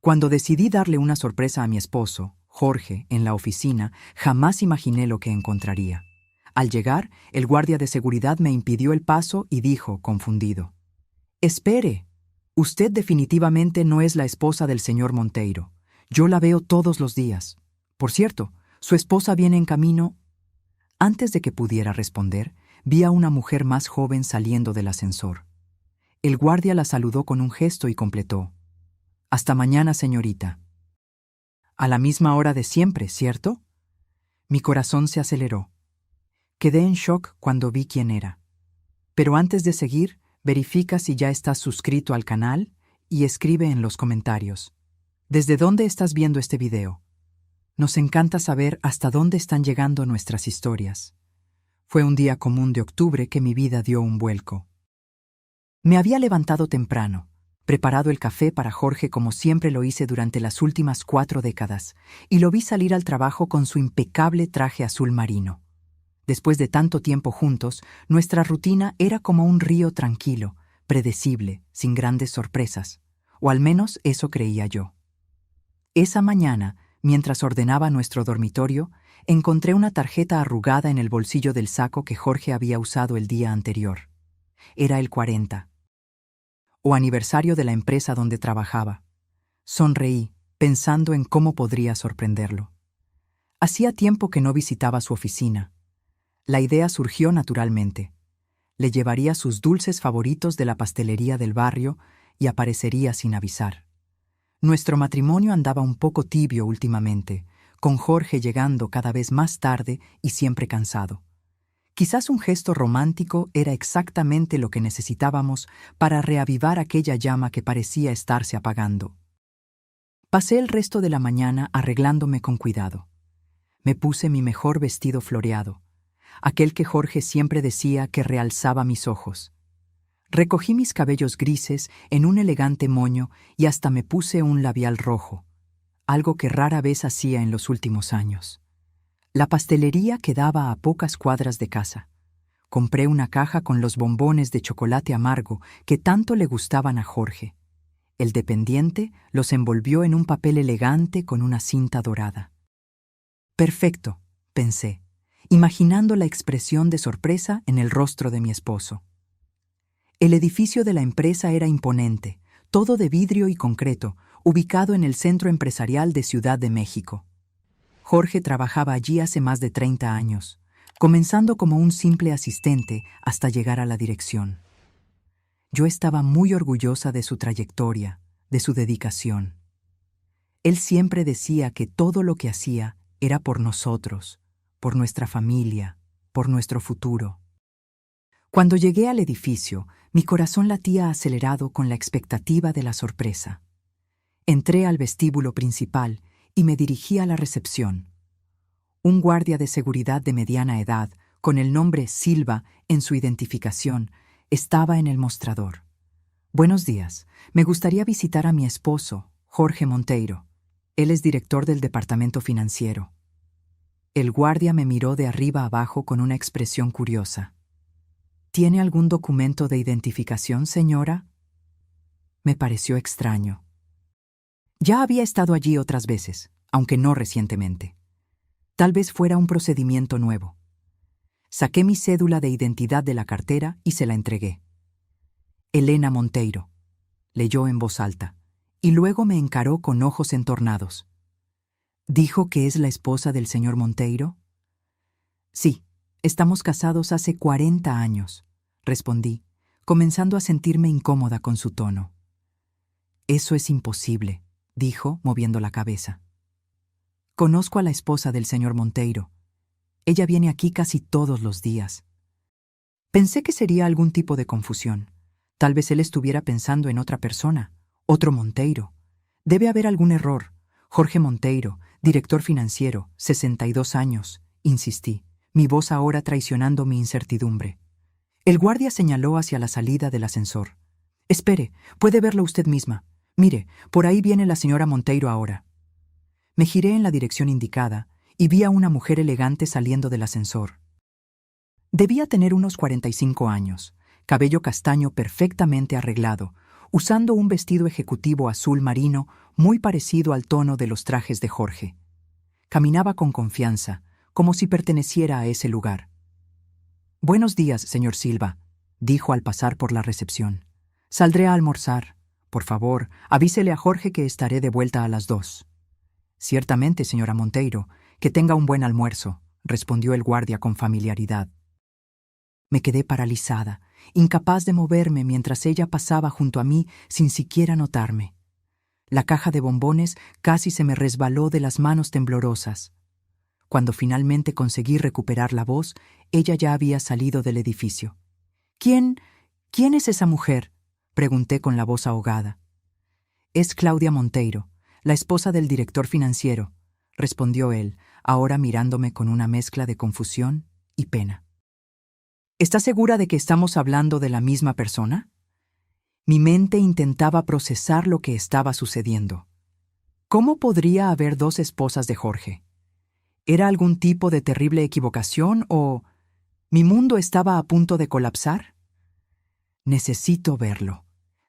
Cuando decidí darle una sorpresa a mi esposo, Jorge, en la oficina, jamás imaginé lo que encontraría. Al llegar, el guardia de seguridad me impidió el paso y dijo, confundido: «Espere, usted definitivamente no es la esposa del señor Monteiro. Yo la veo todos los días. Por cierto, su esposa viene en camino». Antes de que pudiera responder, vi a una mujer más joven saliendo del ascensor. El guardia la saludó con un gesto y completó: «Hasta mañana, señorita». A la misma hora de siempre, ¿cierto? Mi corazón se aceleró. Quedé en shock cuando vi quién era. Pero antes de seguir, verifica si ya estás suscrito al canal y escribe en los comentarios: ¿desde dónde estás viendo este video? Nos encanta saber hasta dónde están llegando nuestras historias. Fue un día común de octubre que mi vida dio un vuelco. Me había levantado temprano, preparado el café para Jorge como siempre lo hice durante las últimas 4 décadas, y lo vi salir al trabajo con su impecable traje azul marino. Después de tanto tiempo juntos, nuestra rutina era como un río tranquilo, predecible, sin grandes sorpresas, o al menos eso creía yo. Esa mañana, mientras ordenaba nuestro dormitorio, encontré una tarjeta arrugada en el bolsillo del saco que Jorge había usado el día anterior. Era el 40, o aniversario de la empresa donde trabajaba. Sonreí, pensando en cómo podría sorprenderlo. Hacía tiempo que no visitaba su oficina. La idea surgió naturalmente. Le llevaría sus dulces favoritos de la pastelería del barrio y aparecería sin avisar. Nuestro matrimonio andaba un poco tibio últimamente, con Jorge llegando cada vez más tarde y siempre cansado. Quizás un gesto romántico era exactamente lo que necesitábamos para reavivar aquella llama que parecía estarse apagando. Pasé el resto de la mañana arreglándome con cuidado. Me puse mi mejor vestido floreado, aquel que Jorge siempre decía que realzaba mis ojos. Recogí mis cabellos grises en un elegante moño y hasta me puse un labial rojo, algo que rara vez hacía en los últimos años. La pastelería quedaba a pocas cuadras de casa. Compré una caja con los bombones de chocolate amargo que tanto le gustaban a Jorge. El dependiente los envolvió en un papel elegante con una cinta dorada. «Perfecto», pensé, imaginando la expresión de sorpresa en el rostro de mi esposo. El edificio de la empresa era imponente, todo de vidrio y concreto, ubicado en el centro empresarial de Ciudad de México. Jorge trabajaba allí hace más de 30 años, comenzando como un simple asistente hasta llegar a la dirección. Yo estaba muy orgullosa de su trayectoria, de su dedicación. Él siempre decía que todo lo que hacía era por nosotros, por nuestra familia, por nuestro futuro. Cuando llegué al edificio, mi corazón latía acelerado con la expectativa de la sorpresa. Entré al vestíbulo principal y me dirigí a la recepción. Un guardia de seguridad de mediana edad, con el nombre Silva en su identificación, estaba en el mostrador. «Buenos días. Me gustaría visitar a mi esposo, Jorge Monteiro. Él es director del departamento financiero». El guardia me miró de arriba a abajo con una expresión curiosa. «¿Tiene algún documento de identificación, señora?». Me pareció extraño. Ya había estado allí otras veces, aunque no recientemente. Tal vez fuera un procedimiento nuevo. Saqué mi cédula de identidad de la cartera y se la entregué. «Elena Monteiro», leyó en voz alta, y luego me encaró con ojos entornados. «¿Dijo que es la esposa del señor Monteiro?». «Sí, estamos casados hace 40 años», respondí, comenzando a sentirme incómoda con su tono. «Eso es imposible», dijo, moviendo la cabeza. «Conozco a la esposa del señor Monteiro. Ella viene aquí casi todos los días». Pensé que sería algún tipo de confusión. Tal vez él estuviera pensando en otra persona, otro Monteiro. Debe haber algún error. Jorge Monteiro, director financiero, 62 años, insistí, mi voz ahora traicionando mi incertidumbre. El guardia señaló hacia la salida del ascensor. «Espere, puede verlo usted misma. Mire, por ahí viene la señora Monteiro ahora». Me giré en la dirección indicada y vi a una mujer elegante saliendo del ascensor. Debía tener unos 45 años, cabello castaño perfectamente arreglado, usando un vestido ejecutivo azul marino muy parecido al tono de los trajes de Jorge. Caminaba con confianza, como si perteneciera a ese lugar. «Buenos días, señor Silva», dijo al pasar por la recepción. «Saldré a almorzar. Por favor, avísele a Jorge que estaré de vuelta a las 2». «Ciertamente, señora Monteiro, que tenga un buen almuerzo», respondió el guardia con familiaridad. Me quedé paralizada, incapaz de moverme mientras ella pasaba junto a mí sin siquiera notarme. La caja de bombones casi se me resbaló de las manos temblorosas. Cuando finalmente conseguí recuperar la voz, ella ya había salido del edificio. «¿Quién es esa mujer?», pregunté con la voz ahogada. «Es Claudia Monteiro, la esposa del director financiero», respondió él, ahora mirándome con una mezcla de confusión y pena. «¿Está segura de que estamos hablando de la misma persona?». Mi mente intentaba procesar lo que estaba sucediendo. ¿Cómo podría haber dos esposas de Jorge? ¿Era algún tipo de terrible equivocación o mi mundo estaba a punto de colapsar? «Necesito verlo»,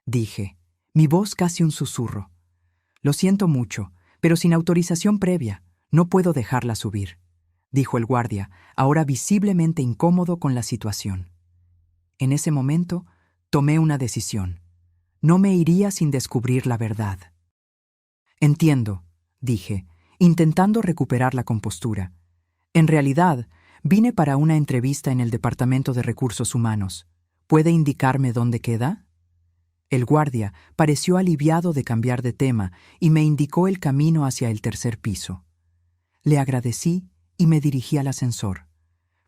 dije, mi voz casi un susurro. «Lo siento mucho, pero sin autorización previa, no puedo dejarla subir», dijo el guardia, ahora visiblemente incómodo con la situación. En ese momento, tomé una decisión. No me iría sin descubrir la verdad. «Entiendo», dije, intentando recuperar la compostura. «En realidad, vine para una entrevista en el Departamento de Recursos Humanos. ¿Puede indicarme dónde queda?». El guardia pareció aliviado de cambiar de tema y me indicó el camino hacia el tercer piso. Le agradecí y me dirigí al ascensor.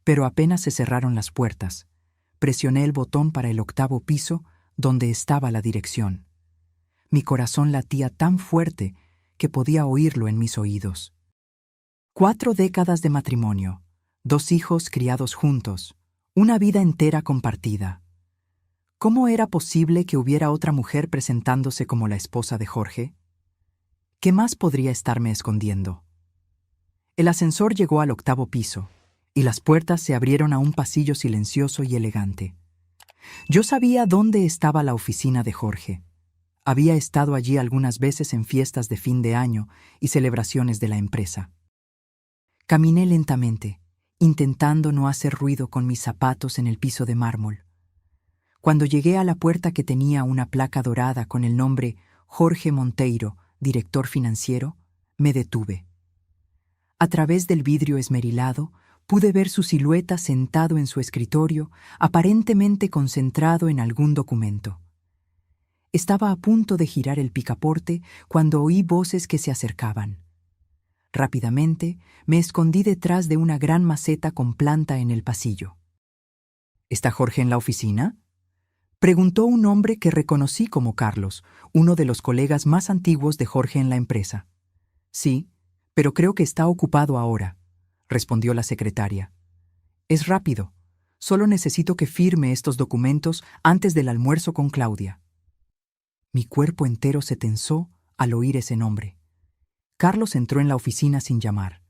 Pero apenas se cerraron las puertas, presioné el botón para el 8º piso, donde estaba la dirección. Mi corazón latía tan fuerte que podía oírlo en mis oídos. 4 décadas de matrimonio, 2 hijos criados juntos, una vida entera compartida. ¿Cómo era posible que hubiera otra mujer presentándose como la esposa de Jorge? ¿Qué más podría estarme escondiendo? El ascensor llegó al 8º piso, y las puertas se abrieron a un pasillo silencioso y elegante. Yo sabía dónde estaba la oficina de Jorge. Había estado allí algunas veces en fiestas de fin de año y celebraciones de la empresa. Caminé lentamente, intentando no hacer ruido con mis zapatos en el piso de mármol. Cuando llegué a la puerta que tenía una placa dorada con el nombre Jorge Monteiro, director financiero, me detuve. A través del vidrio esmerilado, pude ver su silueta sentado en su escritorio, aparentemente concentrado en algún documento. Estaba a punto de girar el picaporte cuando oí voces que se acercaban. Rápidamente, me escondí detrás de una gran maceta con planta en el pasillo. «¿Está Jorge en la oficina?», preguntó un hombre que reconocí como Carlos, uno de los colegas más antiguos de Jorge en la empresa. «Sí, pero creo que está ocupado ahora», respondió la secretaria. «Es rápido. Solo necesito que firme estos documentos antes del almuerzo con Claudia». Mi cuerpo entero se tensó al oír ese nombre. Carlos entró en la oficina sin llamar.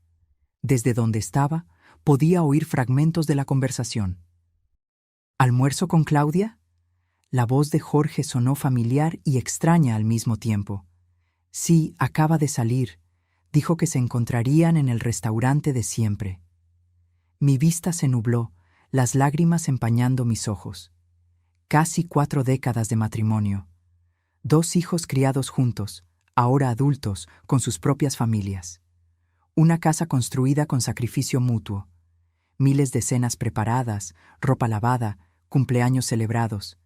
Desde donde estaba, podía oír fragmentos de la conversación. «¿Almuerzo con Claudia?». La voz de Jorge sonó familiar y extraña al mismo tiempo. «Sí, acaba de salir. Dijo que se encontrarían en el restaurante de siempre». Mi vista se nubló, las lágrimas empañando mis ojos. Casi 4 décadas de matrimonio. 2 hijos criados juntos, ahora adultos, con sus propias familias. Una casa construida con sacrificio mutuo. Miles de cenas preparadas, ropa lavada, cumpleaños celebrados.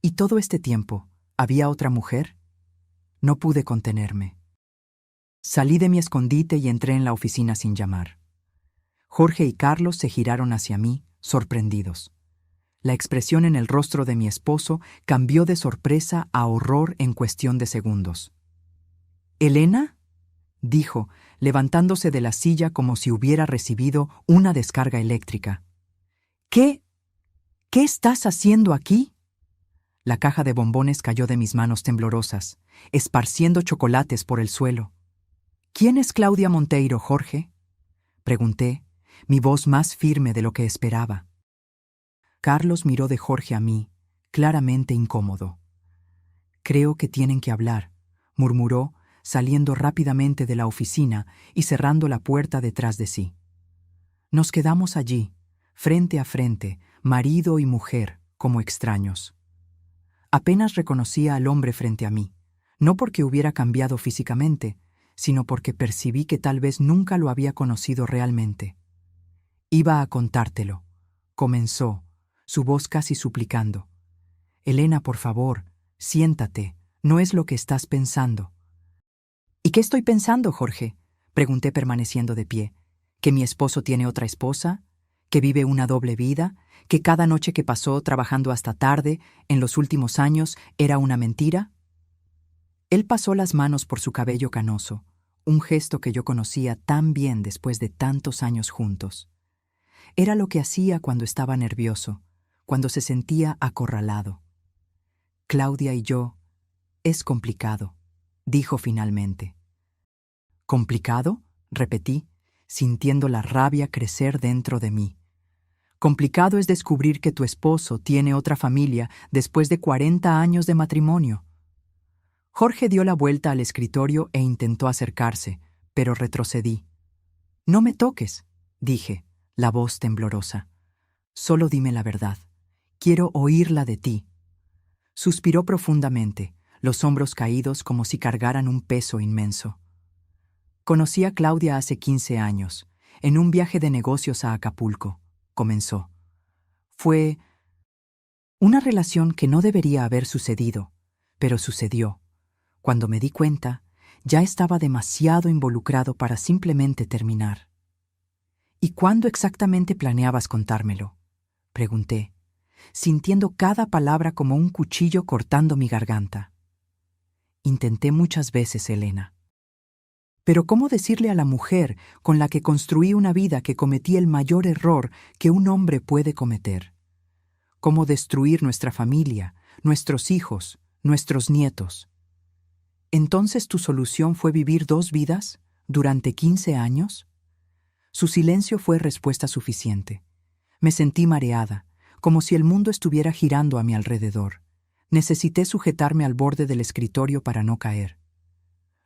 ¿Y todo este tiempo había otra mujer? No pude contenerme. Salí de mi escondite y entré en la oficina sin llamar. Jorge y Carlos se giraron hacia mí, sorprendidos. La expresión en el rostro de mi esposo cambió de sorpresa a horror en cuestión de segundos. «¿Elena?», dijo, levantándose de la silla como si hubiera recibido una descarga eléctrica. ¿Qué estás haciendo aquí?». La caja de bombones cayó de mis manos temblorosas, esparciendo chocolates por el suelo. «¿Quién es Claudia Monteiro, Jorge?», pregunté, mi voz más firme de lo que esperaba. Carlos miró de Jorge a mí, claramente incómodo. Creo que tienen que hablar, murmuró, saliendo rápidamente de la oficina y cerrando la puerta detrás de sí. Nos quedamos allí, frente a frente, marido y mujer, como extraños. Apenas reconocía al hombre frente a mí, no porque hubiera cambiado físicamente, sino porque percibí que tal vez nunca lo había conocido realmente. Iba a contártelo, comenzó, su voz casi suplicando. Elena, por favor, siéntate, no es lo que estás pensando. ¿Y qué estoy pensando, Jorge? Pregunté permaneciendo de pie. ¿Que mi esposo tiene otra esposa? ¿Que vive una doble vida? ¿Que cada noche que pasó trabajando hasta tarde, en los últimos años, era una mentira? Él pasó las manos por su cabello canoso, un gesto que yo conocía tan bien después de tantos años juntos. Era lo que hacía cuando estaba nervioso, cuando se sentía acorralado. Claudia y yo, es complicado, dijo finalmente. ¿Complicado?, repetí, sintiendo la rabia crecer dentro de mí. Complicado es descubrir que tu esposo tiene otra familia después de 40 años de matrimonio. Jorge dio la vuelta al escritorio e intentó acercarse, pero retrocedí. No me toques, dije, la voz temblorosa. Solo dime la verdad. Quiero oírla de ti. Suspiró profundamente, los hombros caídos como si cargaran un peso inmenso. Conocí a Claudia hace 15 años, en un viaje de negocios a Acapulco, comenzó. Fue una relación que no debería haber sucedido, pero sucedió. Cuando me di cuenta, ya estaba demasiado involucrado para simplemente terminar. ¿Y cuándo exactamente planeabas contármelo?, pregunté, sintiendo cada palabra como un cuchillo cortando mi garganta. Intenté muchas veces, Elena. Pero ¿cómo decirle a la mujer con la que construí una vida que cometí el mayor error que un hombre puede cometer? ¿Cómo destruir nuestra familia, nuestros hijos, nuestros nietos? ¿Entonces tu solución fue vivir 2 vidas durante 15 años? Su silencio fue respuesta suficiente. Me sentí mareada, como si el mundo estuviera girando a mi alrededor. Necesité sujetarme al borde del escritorio para no caer.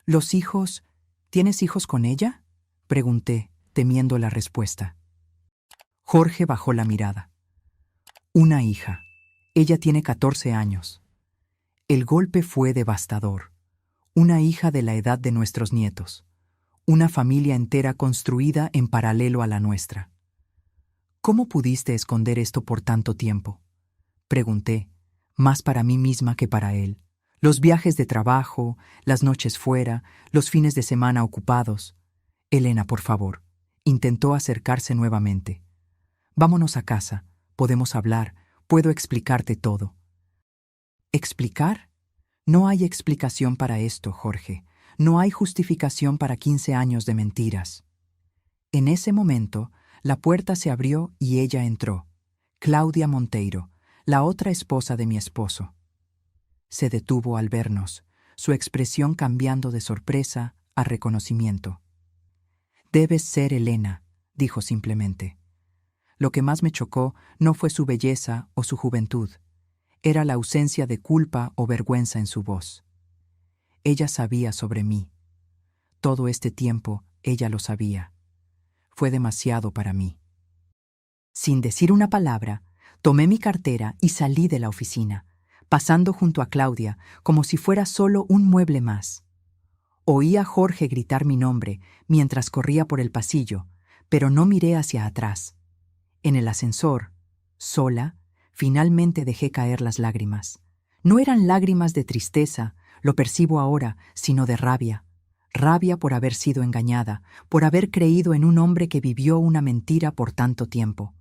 ¿Los hijos? ¿Tienes hijos con ella?, pregunté, temiendo la respuesta. Jorge bajó la mirada. Una hija. Ella tiene 14 años. El golpe fue devastador. Una hija de la edad de nuestros nietos. Una familia entera construida en paralelo a la nuestra. ¿Cómo pudiste esconder esto por tanto tiempo?, pregunté, más para mí misma que para él. Los viajes de trabajo, las noches fuera, los fines de semana ocupados. Elena, por favor, intentó acercarse nuevamente. Vámonos a casa, podemos hablar, puedo explicarte todo. ¿Explicar? No hay explicación para esto, Jorge. No hay justificación para 15 años de mentiras. En ese momento, la puerta se abrió y ella entró. Claudia Monteiro, la otra esposa de mi esposo. Se detuvo al vernos, su expresión cambiando de sorpresa a reconocimiento. Debes ser Elena, dijo simplemente. Lo que más me chocó no fue su belleza o su juventud, era la ausencia de culpa o vergüenza en su voz. Ella sabía sobre mí. Todo este tiempo ella lo sabía. Fue demasiado para mí. Sin decir una palabra, tomé mi cartera y salí de la oficina, pasando junto a Claudia como si fuera solo un mueble más. Oí a Jorge gritar mi nombre mientras corría por el pasillo, pero no miré hacia atrás. En el ascensor, sola, finalmente dejé caer las lágrimas. No eran lágrimas de tristeza, lo percibo ahora, sino de rabia. Rabia por haber sido engañada, por haber creído en un hombre que vivió una mentira por tanto tiempo.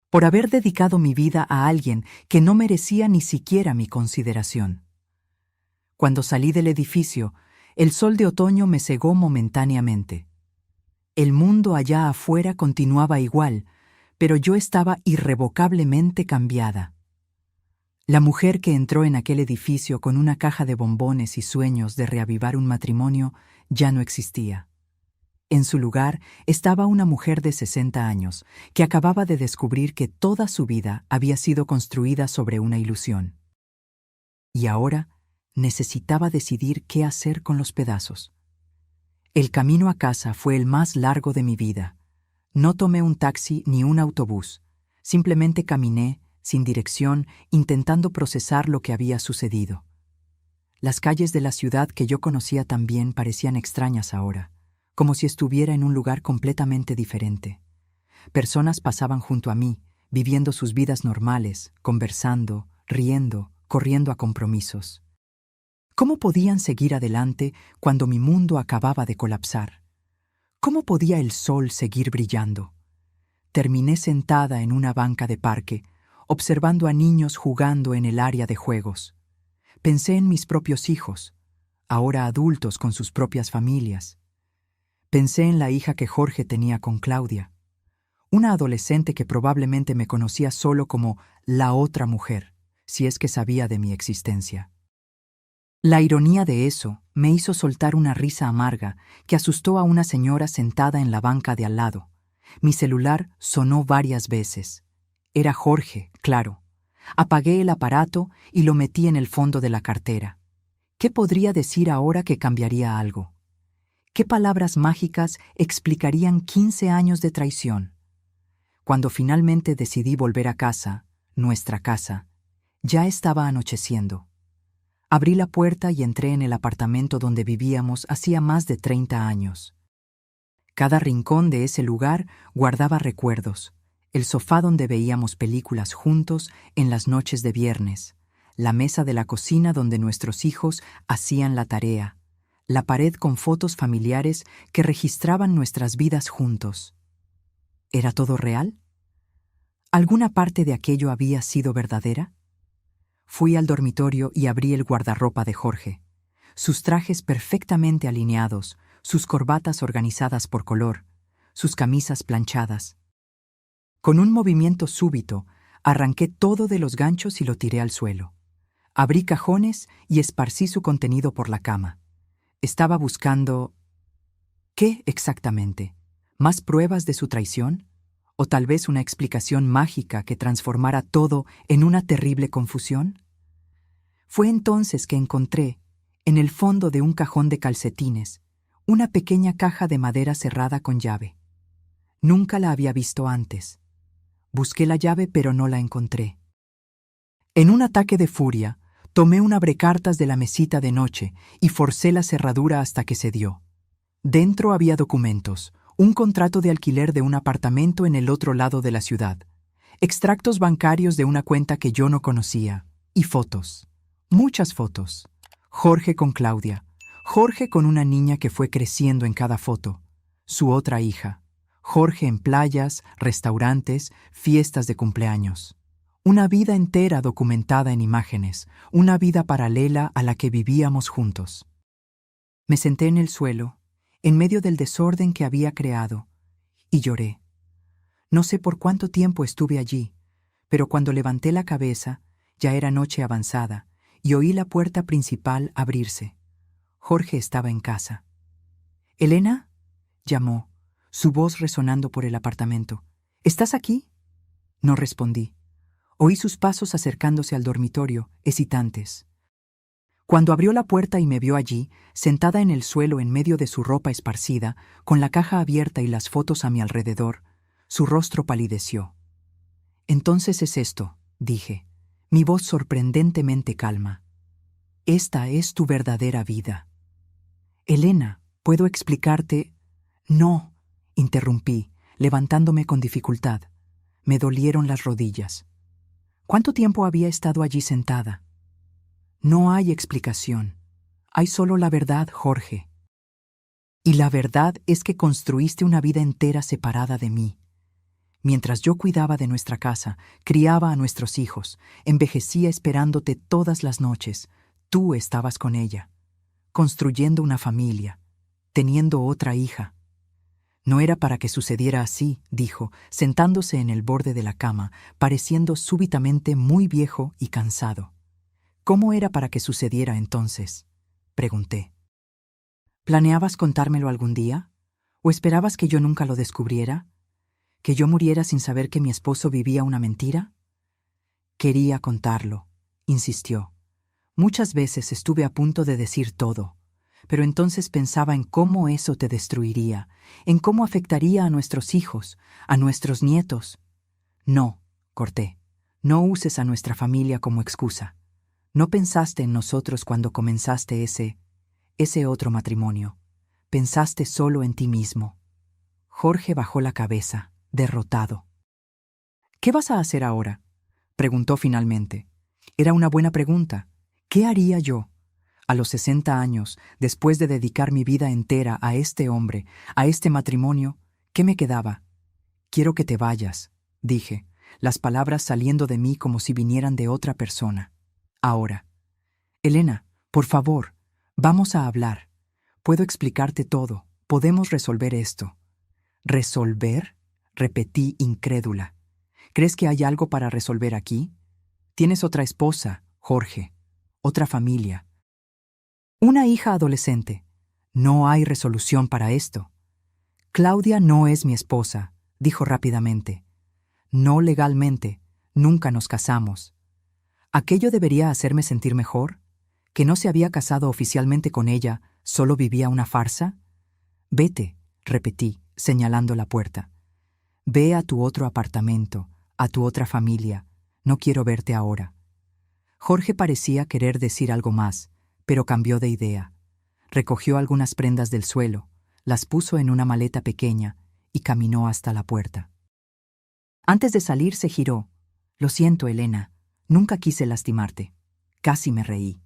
Por haber dedicado mi vida a alguien que no merecía ni siquiera mi consideración. Cuando salí del edificio, el sol de otoño me cegó momentáneamente. El mundo allá afuera continuaba igual, pero yo estaba irrevocablemente cambiada. La mujer que entró en aquel edificio con una caja de bombones y sueños de reavivar un matrimonio ya no existía. En su lugar estaba una mujer de 60 años que acababa de descubrir que toda su vida había sido construida sobre una ilusión. Y ahora, necesitaba decidir qué hacer con los pedazos. El camino a casa fue el más largo de mi vida. No tomé un taxi ni un autobús. Simplemente caminé, sin dirección, intentando procesar lo que había sucedido. Las calles de la ciudad que yo conocía tan bien parecían extrañas ahora, como si estuviera en un lugar completamente diferente. Personas pasaban junto a mí, viviendo sus vidas normales, conversando, riendo, corriendo a compromisos. ¿Cómo podían seguir adelante cuando mi mundo acababa de colapsar? ¿Cómo podía el sol seguir brillando? Terminé sentada en una banca de parque, observando a niños jugando en el área de juegos. Pensé en mis propios hijos, ahora adultos con sus propias familias. Pensé en la hija que Jorge tenía con Claudia, una adolescente que probablemente me conocía solo como la otra mujer, si es que sabía de mi existencia. La ironía de eso me hizo soltar una risa amarga que asustó a una señora sentada en la banca de al lado. Mi celular sonó varias veces. Era Jorge, claro. Apagué el aparato y lo metí en el fondo de la cartera. ¿Qué podría decir ahora que cambiaría algo? ¿Qué palabras mágicas explicarían 15 años de traición? Cuando finalmente decidí volver a casa, nuestra casa, ya estaba anocheciendo. Abrí la puerta y entré en el apartamento donde vivíamos hacía más de 30 años. Cada rincón de ese lugar guardaba recuerdos. El sofá donde veíamos películas juntos en las noches de viernes, la mesa de la cocina donde nuestros hijos hacían la tarea, la pared con fotos familiares que registraban nuestras vidas juntos. ¿Era todo real? ¿Alguna parte de aquello había sido verdadera? Fui al dormitorio y abrí el guardarropa de Jorge. Sus trajes perfectamente alineados, sus corbatas organizadas por color, sus camisas planchadas. Con un movimiento súbito, arranqué todo de los ganchos y lo tiré al suelo. Abrí cajones y esparcí su contenido por la cama. Estaba buscando... ¿qué exactamente? ¿Más pruebas de su traición? ¿O tal vez una explicación mágica que transformara todo en una terrible confusión? Fue entonces que encontré, en el fondo de un cajón de calcetines, una pequeña caja de madera cerrada con llave. Nunca la había visto antes. Busqué la llave pero no la encontré. En un ataque de furia, tomé un abrecartas de la mesita de noche y forcé la cerradura hasta que cedió. Dentro había documentos, un contrato de alquiler de un apartamento en el otro lado de la ciudad, extractos bancarios de una cuenta que yo no conocía, y fotos. Muchas fotos. Jorge con Claudia, Jorge con una niña que fue creciendo en cada foto, su otra hija, Jorge en playas, restaurantes, fiestas de cumpleaños. Una vida entera documentada en imágenes, una vida paralela a la que vivíamos juntos. Me senté en el suelo, en medio del desorden que había creado, y lloré. No sé por cuánto tiempo estuve allí, pero cuando levanté la cabeza, ya era noche avanzada, y oí la puerta principal abrirse. Jorge estaba en casa. «¿Elena?», llamó, su voz resonando por el apartamento. «¿Estás aquí?». No respondí. Oí sus pasos acercándose al dormitorio, hesitantes. Cuando abrió la puerta y me vio allí, sentada en el suelo en medio de su ropa esparcida, con la caja abierta y las fotos a mi alrededor, su rostro palideció. «Entonces es esto», dije, mi voz sorprendentemente calma. «Esta es tu verdadera vida». «Elena, ¿puedo explicarte?» «No», interrumpí, levantándome con dificultad. Me dolieron las rodillas. ¿Cuánto tiempo había estado allí sentada? «No hay explicación. Hay solo la verdad, Jorge. Y la verdad es que construiste una vida entera separada de mí. Mientras yo cuidaba de nuestra casa, criaba a nuestros hijos, envejecía esperándote todas las noches, tú estabas con ella, construyendo una familia, teniendo otra hija». «No era para que sucediera así», dijo, sentándose en el borde de la cama, pareciendo súbitamente muy viejo y cansado. «¿Cómo era para que sucediera entonces?», pregunté. «¿Planeabas contármelo algún día? ¿O esperabas que yo nunca lo descubriera? ¿Que yo muriera sin saber que mi esposo vivía una mentira?». «Quería contarlo», insistió. Muchas veces estuve a punto de decir todo, pero entonces pensaba en cómo eso te destruiría, en cómo afectaría a nuestros hijos, a nuestros nietos. No, corté, no uses a nuestra familia como excusa. No pensaste en nosotros cuando comenzaste ese otro matrimonio. Pensaste solo en ti mismo. Jorge bajó la cabeza, derrotado. ¿Qué vas a hacer ahora?, preguntó finalmente. Era una buena pregunta. ¿Qué haría yo? A los 60 años, después de dedicar mi vida entera a este hombre, a este matrimonio, ¿qué me quedaba? Quiero que te vayas, dije, las palabras saliendo de mí como si vinieran de otra persona. Ahora. Elena, por favor, vamos a hablar. Puedo explicarte todo. Podemos resolver esto. ¿Resolver?, repetí incrédula. ¿Crees que hay algo para resolver aquí? Tienes otra esposa, Jorge, otra familia. Una hija adolescente. No hay resolución para esto. Claudia no es mi esposa, dijo rápidamente. No legalmente, nunca nos casamos. ¿Aquello debería hacerme sentir mejor? ¿Que no se había casado oficialmente con ella, solo vivía una farsa? Vete, repetí, señalando la puerta. Ve a tu otro apartamento, a tu otra familia. No quiero verte ahora. Jorge parecía querer decir algo más, pero cambió de idea. Recogió algunas prendas del suelo, las puso en una maleta pequeña y caminó hasta la puerta. Antes de salir se giró. Lo siento, Elena, nunca quise lastimarte. Casi me reí.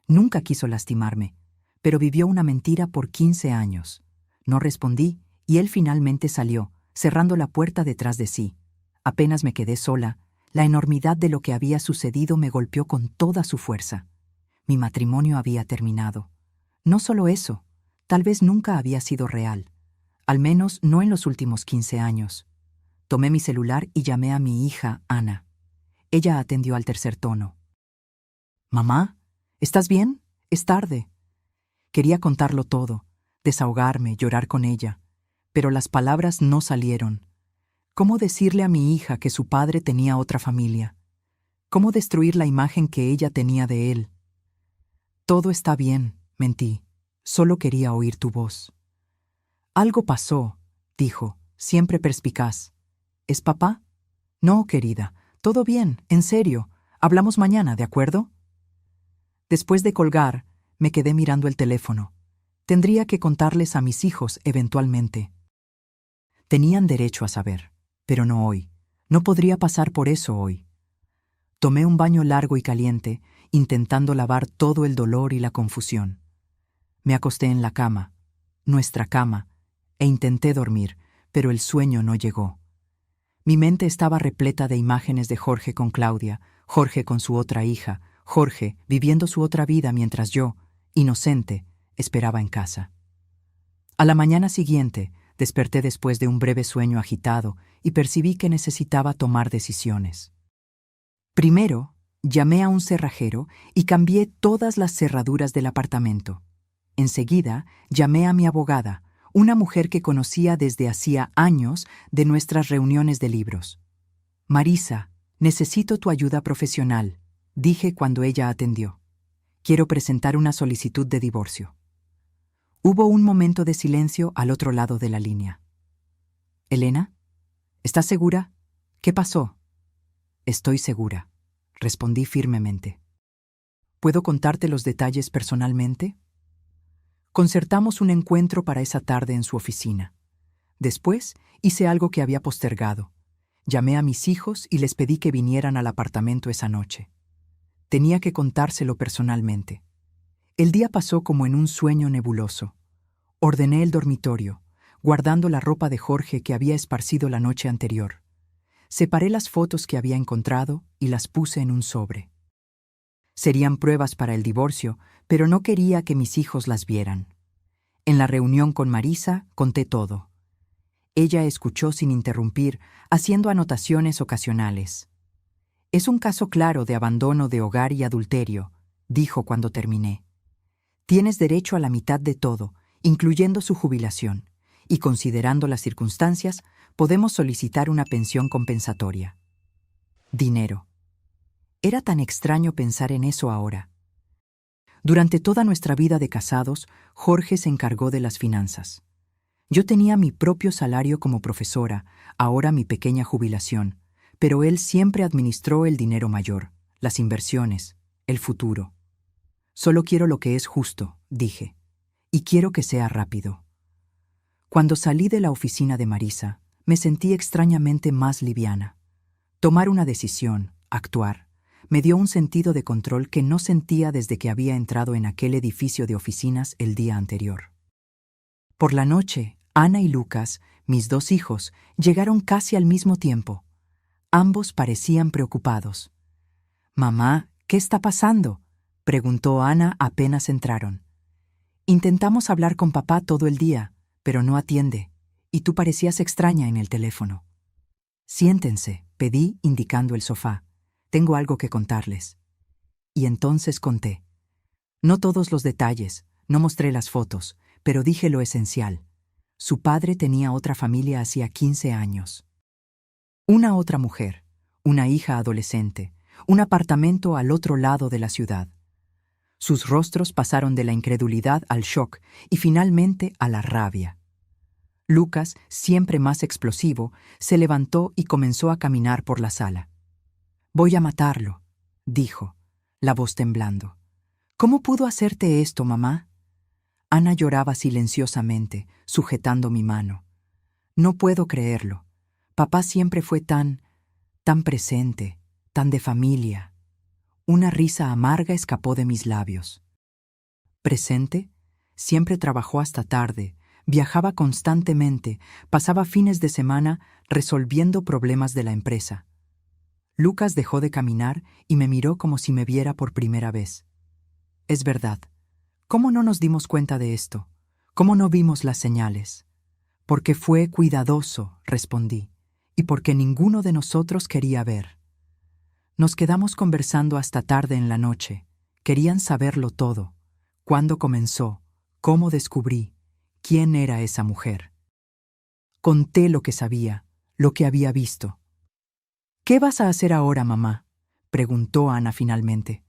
Nunca quiso lastimarme, pero vivió una mentira por 15 años. No respondí y él finalmente salió, cerrando la puerta detrás de sí. Apenas me quedé sola, la enormidad de lo que había sucedido me golpeó con toda su fuerza. Mi matrimonio había terminado. No solo eso, tal vez nunca había sido real, al menos no en los últimos 15 años. Tomé mi celular y llamé a mi hija, Ana. Ella atendió al tercer tono. «Mamá, ¿estás bien? Es tarde». Quería contarlo todo, desahogarme, llorar con ella, pero las palabras no salieron. ¿Cómo decirle a mi hija que su padre tenía otra familia? ¿Cómo destruir la imagen que ella tenía de él? Todo está bien, mentí. Solo quería oír tu voz. Algo pasó, dijo, siempre perspicaz. ¿Es papá? No, querida. Todo bien, en serio. Hablamos mañana, ¿de acuerdo? Después de colgar, me quedé mirando el teléfono. Tendría que contarles a mis hijos eventualmente. Tenían derecho a saber, pero no hoy. No podría pasar por eso hoy. Tomé un baño largo y caliente, intentando lavar todo el dolor y la confusión. Me acosté en la cama, nuestra cama, e intenté dormir, pero el sueño no llegó. Mi mente estaba repleta de imágenes de Jorge con Claudia, Jorge con su otra hija, Jorge viviendo su otra vida mientras yo, inocente, esperaba en casa. A la mañana siguiente, desperté después de un breve sueño agitado y percibí que necesitaba tomar decisiones. Primero, llamé a un cerrajero y cambié todas las cerraduras del apartamento. Enseguida, llamé a mi abogada, una mujer que conocía desde hacía años de nuestras reuniones de libros. «Marisa, necesito tu ayuda profesional», dije cuando ella atendió. «Quiero presentar una solicitud de divorcio». Hubo un momento de silencio al otro lado de la línea. «¿Elena? ¿Estás segura? ¿Qué pasó?» «Estoy segura», respondí firmemente. «¿Puedo contarte los detalles personalmente?» Concertamos un encuentro para esa tarde en su oficina. Después hice algo que había postergado. Llamé a mis hijos y les pedí que vinieran al apartamento esa noche. Tenía que contárselo personalmente. El día pasó como en un sueño nebuloso. Ordené el dormitorio, guardando la ropa de Jorge que había esparcido la noche anterior. Separé las fotos que había encontrado y las puse en un sobre. Serían pruebas para el divorcio, pero no quería que mis hijos las vieran. En la reunión con Marisa conté todo. Ella escuchó sin interrumpir, haciendo anotaciones ocasionales. «Es un caso claro de abandono de hogar y adulterio», dijo cuando terminé. «Tienes derecho a la mitad de todo, incluyendo su jubilación, y considerando las circunstancias, podemos solicitar una pensión compensatoria». Dinero. Era tan extraño pensar en eso ahora. Durante toda nuestra vida de casados, Jorge se encargó de las finanzas. Yo tenía mi propio salario como profesora, ahora mi pequeña jubilación, pero él siempre administró el dinero mayor, las inversiones, el futuro. Solo quiero lo que es justo, dije, y quiero que sea rápido. Cuando salí de la oficina de Marisa, me sentí extrañamente más liviana. Tomar una decisión, actuar, me dio un sentido de control que no sentía desde que había entrado en aquel edificio de oficinas el día anterior. Por la noche, Ana y Lucas, mis dos hijos, llegaron casi al mismo tiempo. Ambos parecían preocupados. «Mamá, ¿qué está pasando?», preguntó Ana apenas entraron. «Intentamos hablar con papá todo el día, pero no atiende, y tú parecías extraña en el teléfono». «Siéntense», pedí indicando el sofá. «Tengo algo que contarles». Y entonces conté. No todos los detalles, no mostré las fotos, pero dije lo esencial. Su padre tenía otra familia hacía 15 años. Una otra mujer, una hija adolescente, un apartamento al otro lado de la ciudad. Sus rostros pasaron de la incredulidad al shock y finalmente a la rabia. Lucas, siempre más explosivo, se levantó y comenzó a caminar por la sala. «Voy a matarlo», dijo, la voz temblando. «¿Cómo pudo hacerte esto, mamá?». Ana lloraba silenciosamente, sujetando mi mano. «No puedo creerlo. Papá siempre fue tan presente, tan de familia». Una risa amarga escapó de mis labios. ¿Presente? Siempre trabajó hasta tarde, viajaba constantemente, pasaba fines de semana resolviendo problemas de la empresa. Lucas dejó de caminar y me miró como si me viera por primera vez. Es verdad. ¿Cómo no nos dimos cuenta de esto? ¿Cómo no vimos las señales? Porque fue cuidadoso, respondí, y porque ninguno de nosotros quería ver. Nos quedamos conversando hasta tarde en la noche. Querían saberlo todo. ¿Cuándo comenzó? ¿Cómo descubrí? ¿Quién era esa mujer? Conté lo que sabía, lo que había visto. «¿Qué vas a hacer ahora, mamá?», preguntó Ana finalmente.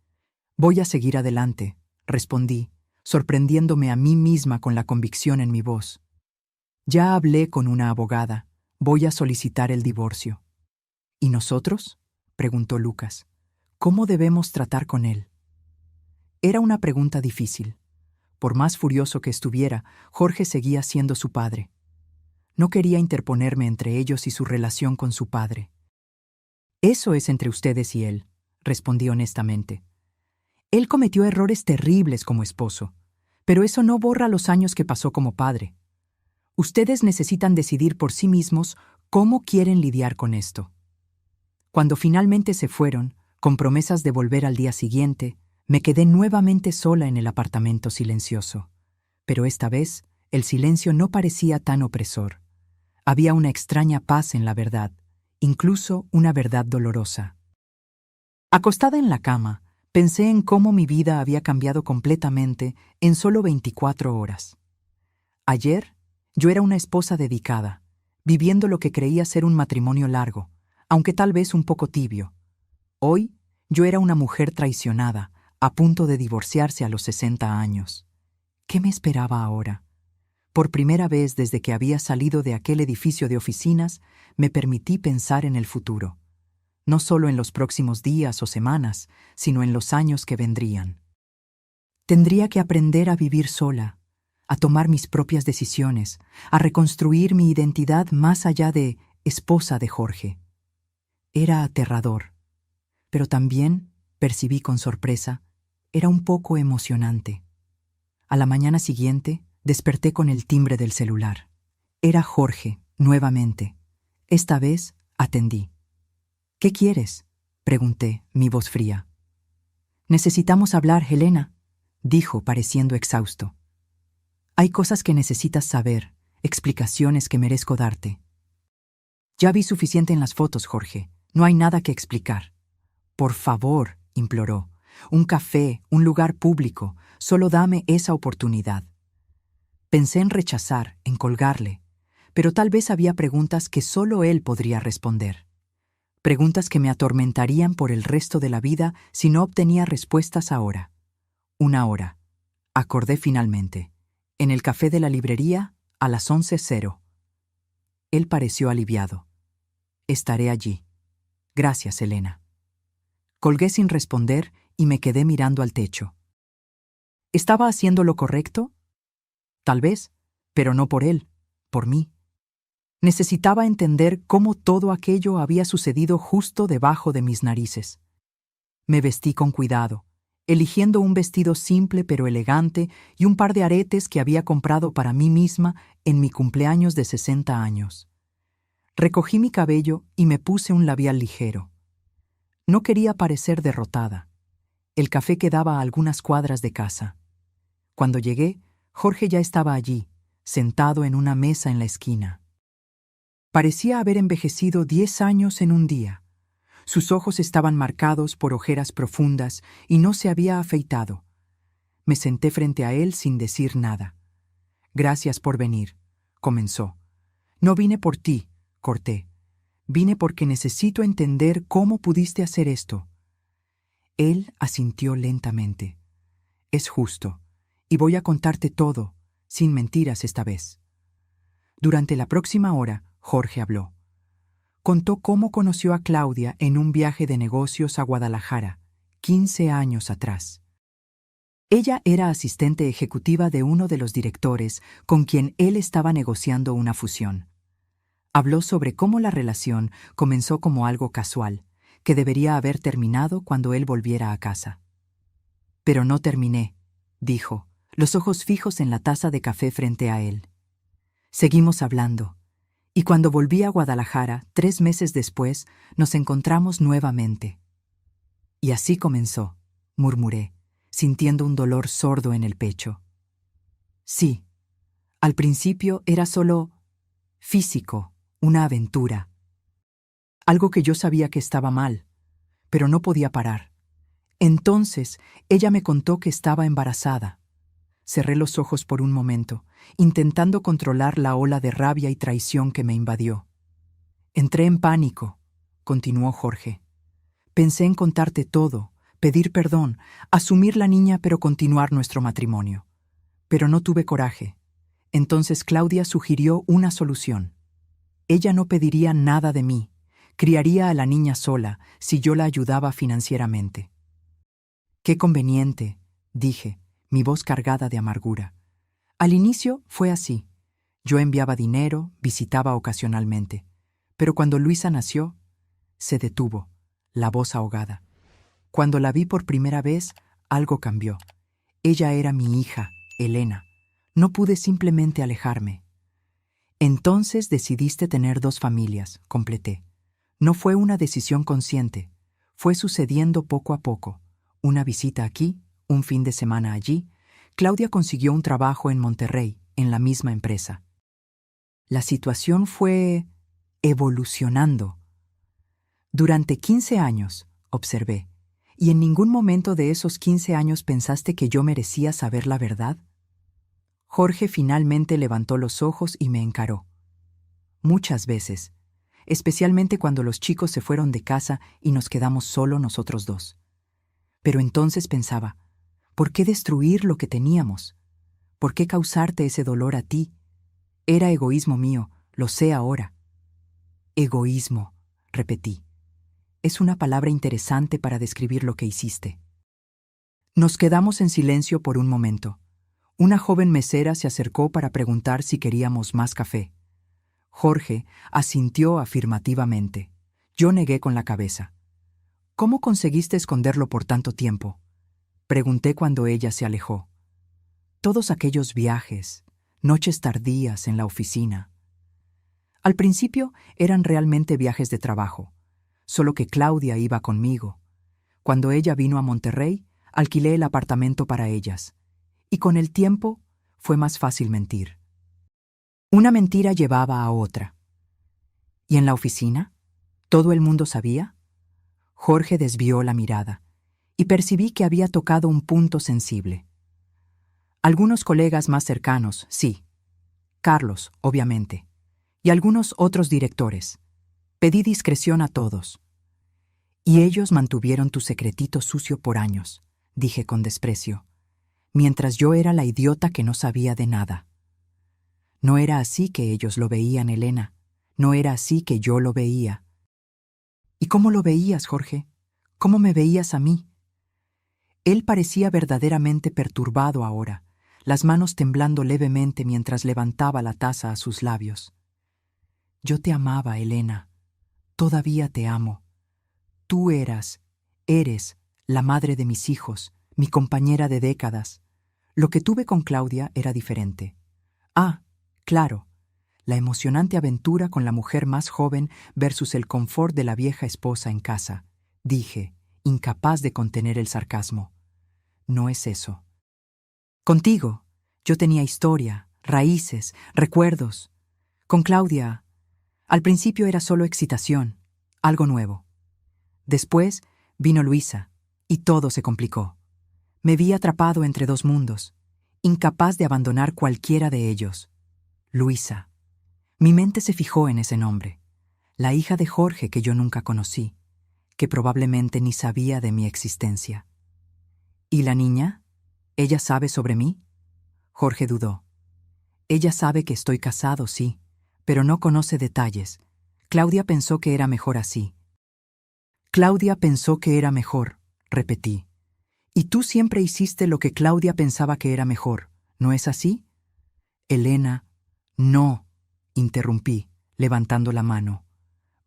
«Voy a seguir adelante», respondí, sorprendiéndome a mí misma con la convicción en mi voz. «Ya hablé con una abogada. Voy a solicitar el divorcio». «¿Y nosotros?», preguntó Lucas. «¿Cómo debemos tratar con él?». Era una pregunta difícil. Por más furioso que estuviera, Jorge seguía siendo su padre. No quería interponerme entre ellos y su relación con su padre. «Eso es entre ustedes y él», respondí honestamente. «Él cometió errores terribles como esposo, pero eso no borra los años que pasó como padre. Ustedes necesitan decidir por sí mismos cómo quieren lidiar con esto». Cuando finalmente se fueron, con promesas de volver al día siguiente, me quedé nuevamente sola en el apartamento silencioso. Pero esta vez, el silencio no parecía tan opresor. Había una extraña paz en la verdad, incluso una verdad dolorosa. Acostada en la cama, pensé en cómo mi vida había cambiado completamente en solo 24 horas. Ayer, yo era una esposa dedicada, viviendo lo que creía ser un matrimonio largo, aunque tal vez un poco tibio. Hoy, yo era una mujer traicionada, a punto de divorciarse a los 60 años. ¿Qué me esperaba ahora? Por primera vez desde que había salido de aquel edificio de oficinas, me permití pensar en el futuro. No solo en los próximos días o semanas, sino en los años que vendrían. Tendría que aprender a vivir sola, a tomar mis propias decisiones, a reconstruir mi identidad más allá de esposa de Jorge. Era aterrador, pero también, percibí con sorpresa, era un poco emocionante. A la mañana siguiente, desperté con el timbre del celular. Era Jorge, nuevamente. Esta vez, atendí. «¿Qué quieres?», pregunté, mi voz fría. «Necesitamos hablar, Helena», dijo, pareciendo exhausto. «Hay cosas que necesitas saber, explicaciones que merezco darte». «Ya vi suficiente en las fotos, Jorge. No hay nada que explicar». «Por favor», imploró. «Un café, un lugar público. Solo dame esa oportunidad». Pensé en rechazar, en colgarle, pero tal vez había preguntas que solo él podría responder. Preguntas que me atormentarían por el resto de la vida si no obtenía respuestas ahora. 1 hora. Acordé finalmente. En el café de la librería, a las 11:00. Él pareció aliviado. Estaré allí. Gracias, Elena. Colgué sin responder y me quedé mirando al techo. ¿Estaba haciendo lo correcto? Tal vez, pero no por él, por mí. Necesitaba entender cómo todo aquello había sucedido justo debajo de mis narices. Me vestí con cuidado, eligiendo un vestido simple pero elegante y un par de aretes que había comprado para mí misma en mi cumpleaños de 60 años. Recogí mi cabello y me puse un labial ligero. No quería parecer derrotada. El café quedaba a algunas cuadras de casa. Cuando llegué, Jorge ya estaba allí, sentado en una mesa en la esquina. Parecía haber envejecido 10 años en un día. Sus ojos estaban marcados por ojeras profundas y no se había afeitado. Me senté frente a él sin decir nada. «Gracias por venir», comenzó. «No vine por ti», corté. «Vine porque necesito entender cómo pudiste hacer esto». Él asintió lentamente. «Es justo, y voy a contarte todo, sin mentiras esta vez». Durante la próxima hora, Jorge habló. Contó cómo conoció a Claudia en un viaje de negocios a Guadalajara, 15 años atrás. Ella era asistente ejecutiva de uno de los directores con quien él estaba negociando una fusión. Habló sobre cómo la relación comenzó como algo casual, que debería haber terminado cuando él volviera a casa. «Pero no terminé», dijo, los ojos fijos en la taza de café frente a él. Seguimos hablando, y cuando volví a Guadalajara, 3 meses después, nos encontramos nuevamente. «Y así comenzó», murmuré, sintiendo un dolor sordo en el pecho. «Sí, al principio era solo físico, una aventura. Algo que yo sabía que estaba mal, pero no podía parar. Entonces, ella me contó que estaba embarazada. Cerré los ojos por un momento, intentando controlar la ola de rabia y traición que me invadió. Entré en pánico», continuó Jorge. «Pensé en contarte todo, pedir perdón, asumir la niña pero continuar nuestro matrimonio. Pero no tuve coraje. Entonces Claudia sugirió una solución. Ella no pediría nada de mí, criaría a la niña sola si yo la ayudaba financieramente». «Qué conveniente», dije, mi voz cargada de amargura. Al inicio fue así. Yo enviaba dinero, visitaba ocasionalmente. Pero cuando Luisa nació, se detuvo, la voz ahogada. Cuando la vi por primera vez, algo cambió. Ella era mi hija, Elena. No pude simplemente alejarme. «Entonces decidiste tener 2 familias», completé. No fue una decisión consciente. Fue sucediendo poco a poco. Una visita aquí, un fin de semana allí. Claudia consiguió un trabajo en Monterrey, en la misma empresa. La situación fue evolucionando. «Durante 15 años», observé, «¿y en ningún momento de esos 15 años pensaste que yo merecía saber la verdad?» Jorge finalmente levantó los ojos y me encaró. «Muchas veces, especialmente cuando los chicos se fueron de casa y nos quedamos solo nosotros dos. Pero entonces pensaba, ¿por qué destruir lo que teníamos? ¿Por qué causarte ese dolor a ti? Era egoísmo mío, lo sé ahora». «Egoísmo», repetí. «Es una palabra interesante para describir lo que hiciste». Nos quedamos en silencio por un momento. Una joven mesera se acercó para preguntar si queríamos más café. Jorge asintió afirmativamente. Yo negué con la cabeza. «¿Cómo conseguiste esconderlo por tanto tiempo?», pregunté cuando ella se alejó. «Todos aquellos viajes, noches tardías en la oficina». Al principio eran realmente viajes de trabajo, solo que Claudia iba conmigo. Cuando ella vino a Monterrey, alquilé el apartamento para ellas, y con el tiempo fue más fácil mentir. Una mentira llevaba a otra. ¿Y en la oficina? ¿Todo el mundo sabía? Jorge desvió la mirada, y percibí que había tocado un punto sensible. Algunos colegas más cercanos, sí. Carlos, obviamente. Y algunos otros directores. Pedí discreción a todos. «Y ellos mantuvieron tu secretito sucio por años», dije con desprecio. mientras yo era la idiota que no sabía de nada. No era así que ellos lo veían, Elena. No era así que yo lo veía. ¿Y cómo lo veías, Jorge? ¿Cómo me veías a mí? Él parecía verdaderamente perturbado ahora, las manos temblando levemente mientras levantaba la taza a sus labios. Yo te amaba, Elena. Todavía te amo. Tú eres la madre de mis hijos, mi compañera de décadas. Lo que tuve con Claudia era diferente. Ah, claro, la emocionante aventura con la mujer más joven versus el confort de la vieja esposa en casa, dije, incapaz de contener el sarcasmo. No es eso. Contigo, yo tenía historia, raíces, recuerdos. Con Claudia, al principio era solo excitación, algo nuevo. Después vino Luisa, y todo se complicó. Me vi atrapado entre dos mundos, incapaz de abandonar cualquiera de ellos. Luisa. Mi mente se fijó en ese nombre, la hija de Jorge que yo nunca conocí, que probablemente ni sabía de mi existencia. ¿Y la niña? ¿Ella sabe sobre mí? Jorge dudó. Ella sabe que estoy casado, sí, pero no conoce detalles. Claudia pensó que era mejor así. Claudia pensó que era mejor, repetí. Y tú siempre hiciste lo que Claudia pensaba que era mejor, ¿no es así? Elena, no, interrumpí, levantando la mano.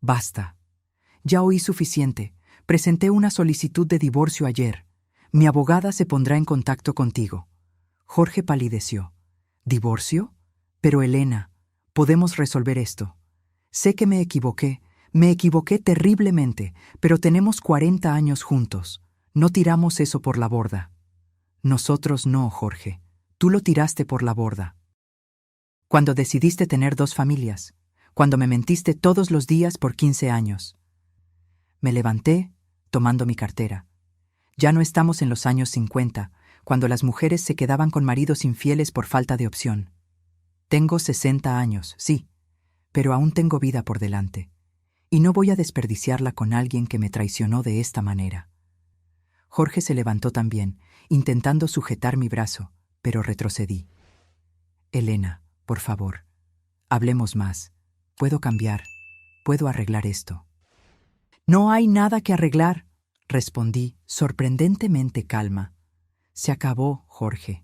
Basta. Ya oí suficiente. Presenté una solicitud de divorcio ayer. Mi abogada se pondrá en contacto contigo. Jorge palideció. ¿Divorcio? Pero Elena, podemos resolver esto. Sé que me equivoqué terriblemente, pero tenemos 40 años juntos. No tiramos eso por la borda. Nosotros no, Jorge. Tú lo tiraste por la borda. Cuando decidiste tener 2 familias, cuando me mentiste todos los días por 15 años. Me levanté, tomando mi cartera. Ya no estamos en los años 50, cuando las mujeres se quedaban con maridos infieles por falta de opción. Tengo 60 años, sí, pero aún tengo vida por delante. Y no voy a desperdiciarla con alguien que me traicionó de esta manera. Jorge se levantó también, intentando sujetar mi brazo, pero retrocedí. Elena, por favor, hablemos más. Puedo cambiar, puedo arreglar esto. No hay nada que arreglar, respondí, sorprendentemente calma. Se acabó, Jorge.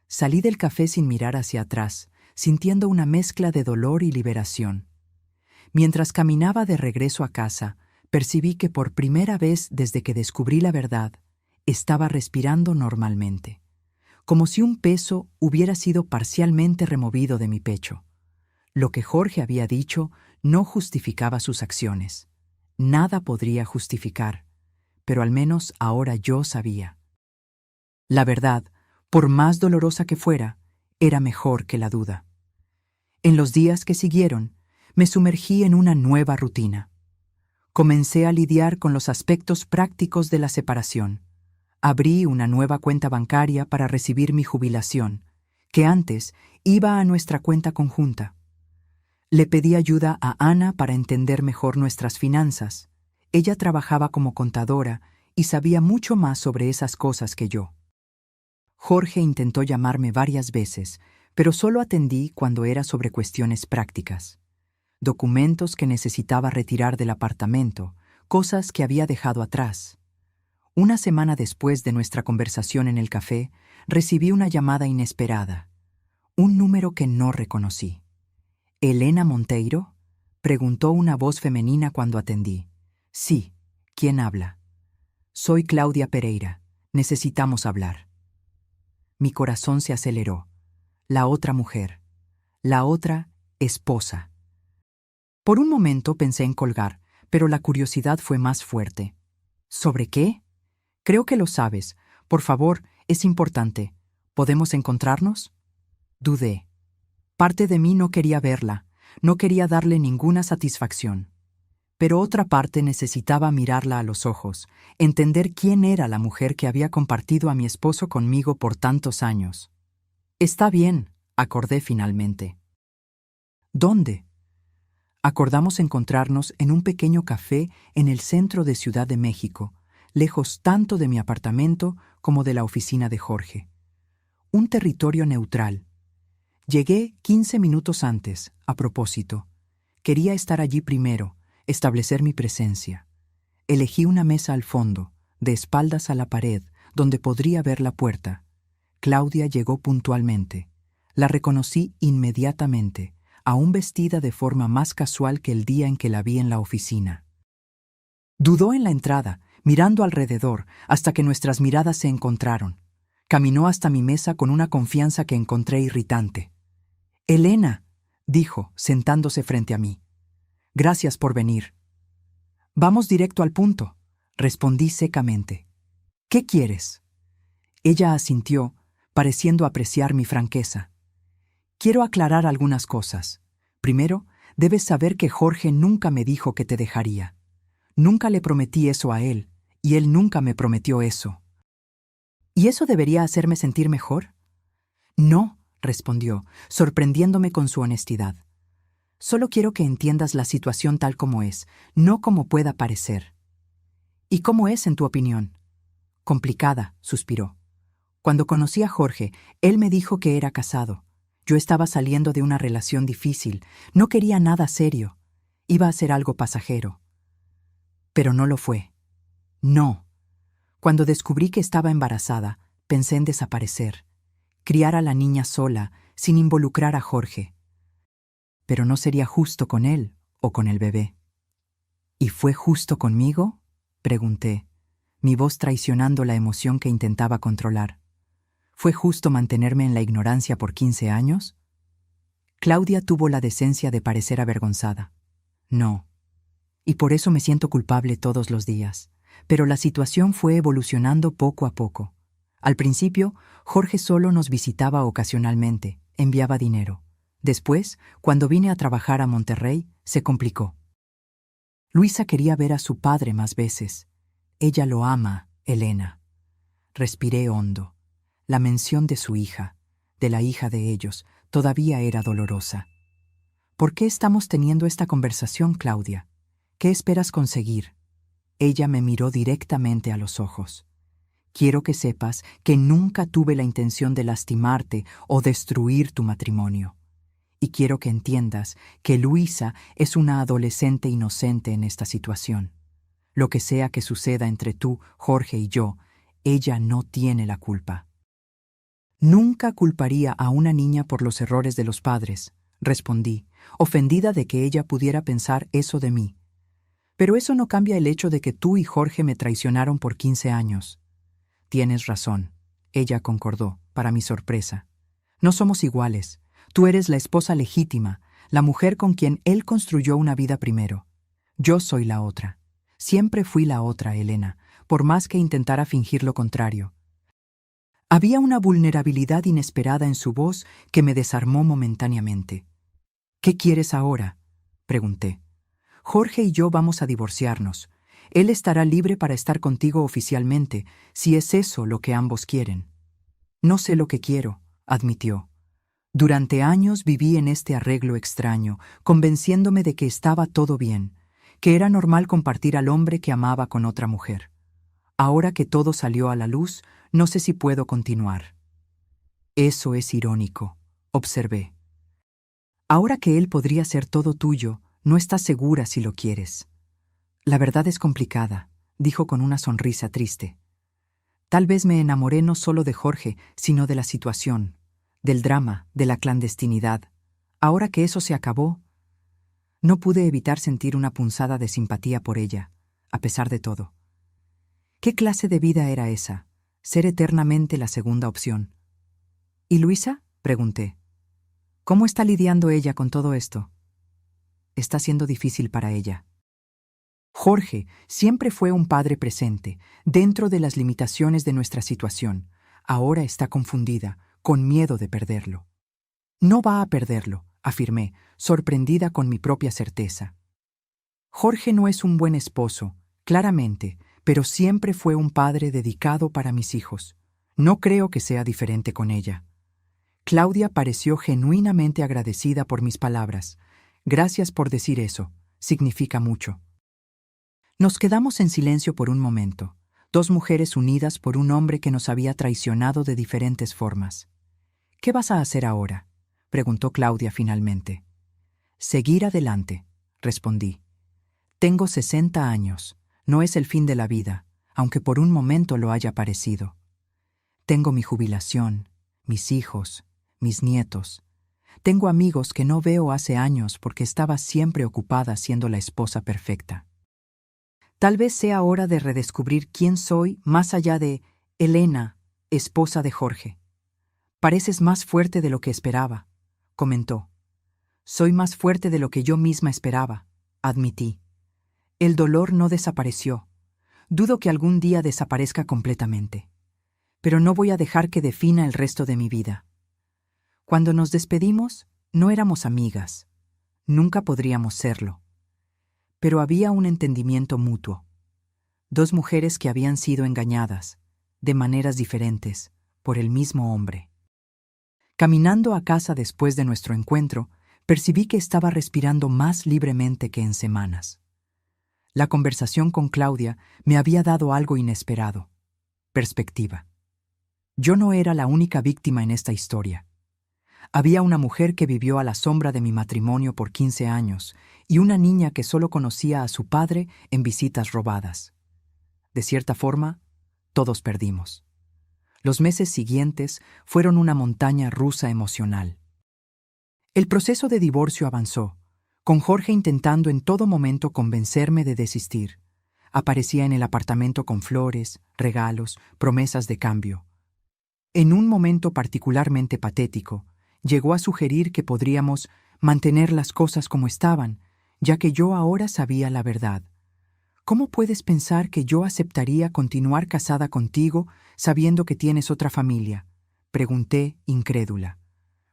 Salí del café sin mirar hacia atrás, sintiendo una mezcla de dolor y liberación. Mientras caminaba de regreso a casa, percibí que por primera vez desde que descubrí la verdad, estaba respirando normalmente, como si un peso hubiera sido parcialmente removido de mi pecho. Lo que Jorge había dicho no justificaba sus acciones. Nada podría justificar, pero al menos ahora yo sabía. La verdad, por más dolorosa que fuera, era mejor que la duda. En los días que siguieron, me sumergí en una nueva rutina. Comencé a lidiar con los aspectos prácticos de la separación. Abrí una nueva cuenta bancaria para recibir mi jubilación, que antes iba a nuestra cuenta conjunta. Le pedí ayuda a Ana para entender mejor nuestras finanzas. Ella trabajaba como contadora y sabía mucho más sobre esas cosas que yo. Jorge intentó llamarme varias veces, pero solo atendí cuando era sobre cuestiones prácticas. Documentos que necesitaba retirar del apartamento, cosas que había dejado atrás. Una semana después de nuestra conversación en el café, recibí una llamada inesperada. Un número que no reconocí. ¿Elena Monteiro? Preguntó una voz femenina cuando atendí. Sí, ¿quién habla? Soy Claudia Pereira. Necesitamos hablar. Mi corazón se aceleró. La otra mujer. La otra esposa. Por un momento pensé en colgar, pero la curiosidad fue más fuerte. ¿Sobre qué? Creo que lo sabes. Por favor, es importante. ¿Podemos encontrarnos? Dudé. Parte de mí no quería verla, no quería darle ninguna satisfacción. Pero otra parte necesitaba mirarla a los ojos, entender quién era la mujer que había compartido a mi esposo conmigo por tantos años. Está bien, acordé finalmente. ¿Dónde? Acordamos encontrarnos en un pequeño café en el centro de Ciudad de México, lejos tanto de mi apartamento como de la oficina de Jorge. Un territorio neutral. Llegué 15 minutos antes, a propósito. Quería estar allí primero, establecer mi presencia. Elegí una mesa al fondo, de espaldas a la pared, donde podría ver la puerta. Claudia llegó puntualmente. La reconocí inmediatamente, aún vestida de forma más casual que el día en que la vi en la oficina. Dudó en la entrada, mirando alrededor, hasta que nuestras miradas se encontraron. Caminó hasta mi mesa con una confianza que encontré irritante. «Elena», dijo, sentándose frente a mí. «Gracias por venir». «Vamos directo al punto», respondí secamente. «¿Qué quieres?» Ella asintió, pareciendo apreciar mi franqueza. «Quiero aclarar algunas cosas. Primero, debes saber que Jorge nunca me dijo que te dejaría. Nunca le prometí eso a él, y él nunca me prometió eso». «¿Y eso debería hacerme sentir mejor?» «No», respondió, sorprendiéndome con su honestidad. «Solo quiero que entiendas la situación tal como es, no como pueda parecer». «¿Y cómo es, en tu opinión?» «Complicada», suspiró. «Cuando conocí a Jorge, él me dijo que era casado. Yo estaba saliendo de una relación difícil, no quería nada serio. Iba a ser algo pasajero. Pero no lo fue. No. Cuando descubrí que estaba embarazada, pensé en desaparecer, criar a la niña sola, sin involucrar a Jorge. Pero no sería justo con él o con el bebé». «¿Y fue justo conmigo?», pregunté, mi voz traicionando la emoción que intentaba controlar. «¿Fue justo mantenerme en la ignorancia por 15 años?» Claudia tuvo la decencia de parecer avergonzada. «No. Y por eso me siento culpable todos los días. Pero la situación fue evolucionando poco a poco. Al principio, Jorge solo nos visitaba ocasionalmente, enviaba dinero. Después, cuando vine a trabajar a Monterrey, se complicó. Luisa quería ver a su padre más veces. Ella lo ama, Elena». Respiré hondo. La mención de su hija, de la hija de ellos, todavía era dolorosa. «¿Por qué estamos teniendo esta conversación, Claudia? ¿Qué esperas conseguir?» Ella me miró directamente a los ojos. «Quiero que sepas que nunca tuve la intención de lastimarte o destruir tu matrimonio. Y quiero que entiendas que Luisa es una adolescente inocente en esta situación. Lo que sea que suceda entre tú, Jorge y yo, ella no tiene la culpa». «Nunca culparía a una niña por los errores de los padres», respondí, ofendida de que ella pudiera pensar eso de mí. «Pero eso no cambia el hecho de que tú y Jorge me traicionaron por 15 años». «Tienes razón», ella concordó, para mi sorpresa. «No somos iguales. Tú eres la esposa legítima, la mujer con quien él construyó una vida primero. Yo soy la otra. Siempre fui la otra, Elena, por más que intentara fingir lo contrario». Había una vulnerabilidad inesperada en su voz que me desarmó momentáneamente. «¿Qué quieres ahora?», pregunté. «Jorge y yo vamos a divorciarnos. Él estará libre para estar contigo oficialmente, si es eso lo que ambos quieren». «No sé lo que quiero», admitió. «Durante años viví en este arreglo extraño, convenciéndome de que estaba todo bien, que era normal compartir al hombre que amaba con otra mujer. Ahora que todo salió a la luz, no sé si puedo continuar». «Eso es irónico», observé. «Ahora que él podría ser todo tuyo, no estás segura si lo quieres». «La verdad es complicada», dijo con una sonrisa triste. «Tal vez me enamoré no solo de Jorge, sino de la situación, del drama, de la clandestinidad. Ahora que eso se acabó, no pude evitar sentir una punzada de simpatía por ella, a pesar de todo. ¿Qué clase de vida era esa? Ser eternamente la segunda opción». «¿Y Luisa?», pregunté. «¿Cómo está lidiando ella con todo esto?» «Está siendo difícil para ella». Jorge siempre fue un padre presente, dentro de las limitaciones de nuestra situación. Ahora está confundida, con miedo de perderlo. «No va a perderlo», afirmé, sorprendida con mi propia certeza. «Jorge no es un buen esposo, claramente, pero siempre fue un padre dedicado para mis hijos. No creo que sea diferente con ella». Claudia pareció genuinamente agradecida por mis palabras. «Gracias por decir eso. Significa mucho». Nos quedamos en silencio por un momento. 2 mujeres unidas por un hombre que nos había traicionado de diferentes formas. «¿Qué vas a hacer ahora?», preguntó Claudia finalmente. «Seguir adelante», respondí. «Tengo 60 años. No es el fin de la vida, aunque por un momento lo haya parecido. Tengo mi jubilación, mis hijos, mis nietos. Tengo amigos que no veo hace años porque estaba siempre ocupada siendo la esposa perfecta. Tal vez sea hora de redescubrir quién soy más allá de Elena, esposa de Jorge. Pareces más fuerte de lo que esperaba», comentó. «Soy más fuerte de lo que yo misma esperaba», admití. «El dolor no desapareció. Dudo que algún día desaparezca completamente. Pero no voy a dejar que defina el resto de mi vida. Cuando nos despedimos, no éramos amigas. Nunca podríamos serlo. Pero había un entendimiento mutuo. 2 mujeres que habían sido engañadas, de maneras diferentes, por el mismo hombre. Caminando a casa después de nuestro encuentro, percibí que estaba respirando más libremente que en semanas. La conversación con Claudia me había dado algo inesperado: perspectiva. Yo no era la única víctima en esta historia. Había una mujer que vivió a la sombra de mi matrimonio por 15 años y una niña que solo conocía a su padre en visitas robadas. De cierta forma, todos perdimos. Los meses siguientes fueron una montaña rusa emocional. El proceso de divorcio avanzó, con Jorge intentando en todo momento convencerme de desistir. Aparecía en el apartamento con flores, regalos, promesas de cambio. En un momento particularmente patético, llegó a sugerir que podríamos mantener las cosas como estaban, ya que yo ahora sabía la verdad. «¿Cómo puedes pensar que yo aceptaría continuar casada contigo sabiendo que tienes otra familia?», pregunté, incrédula.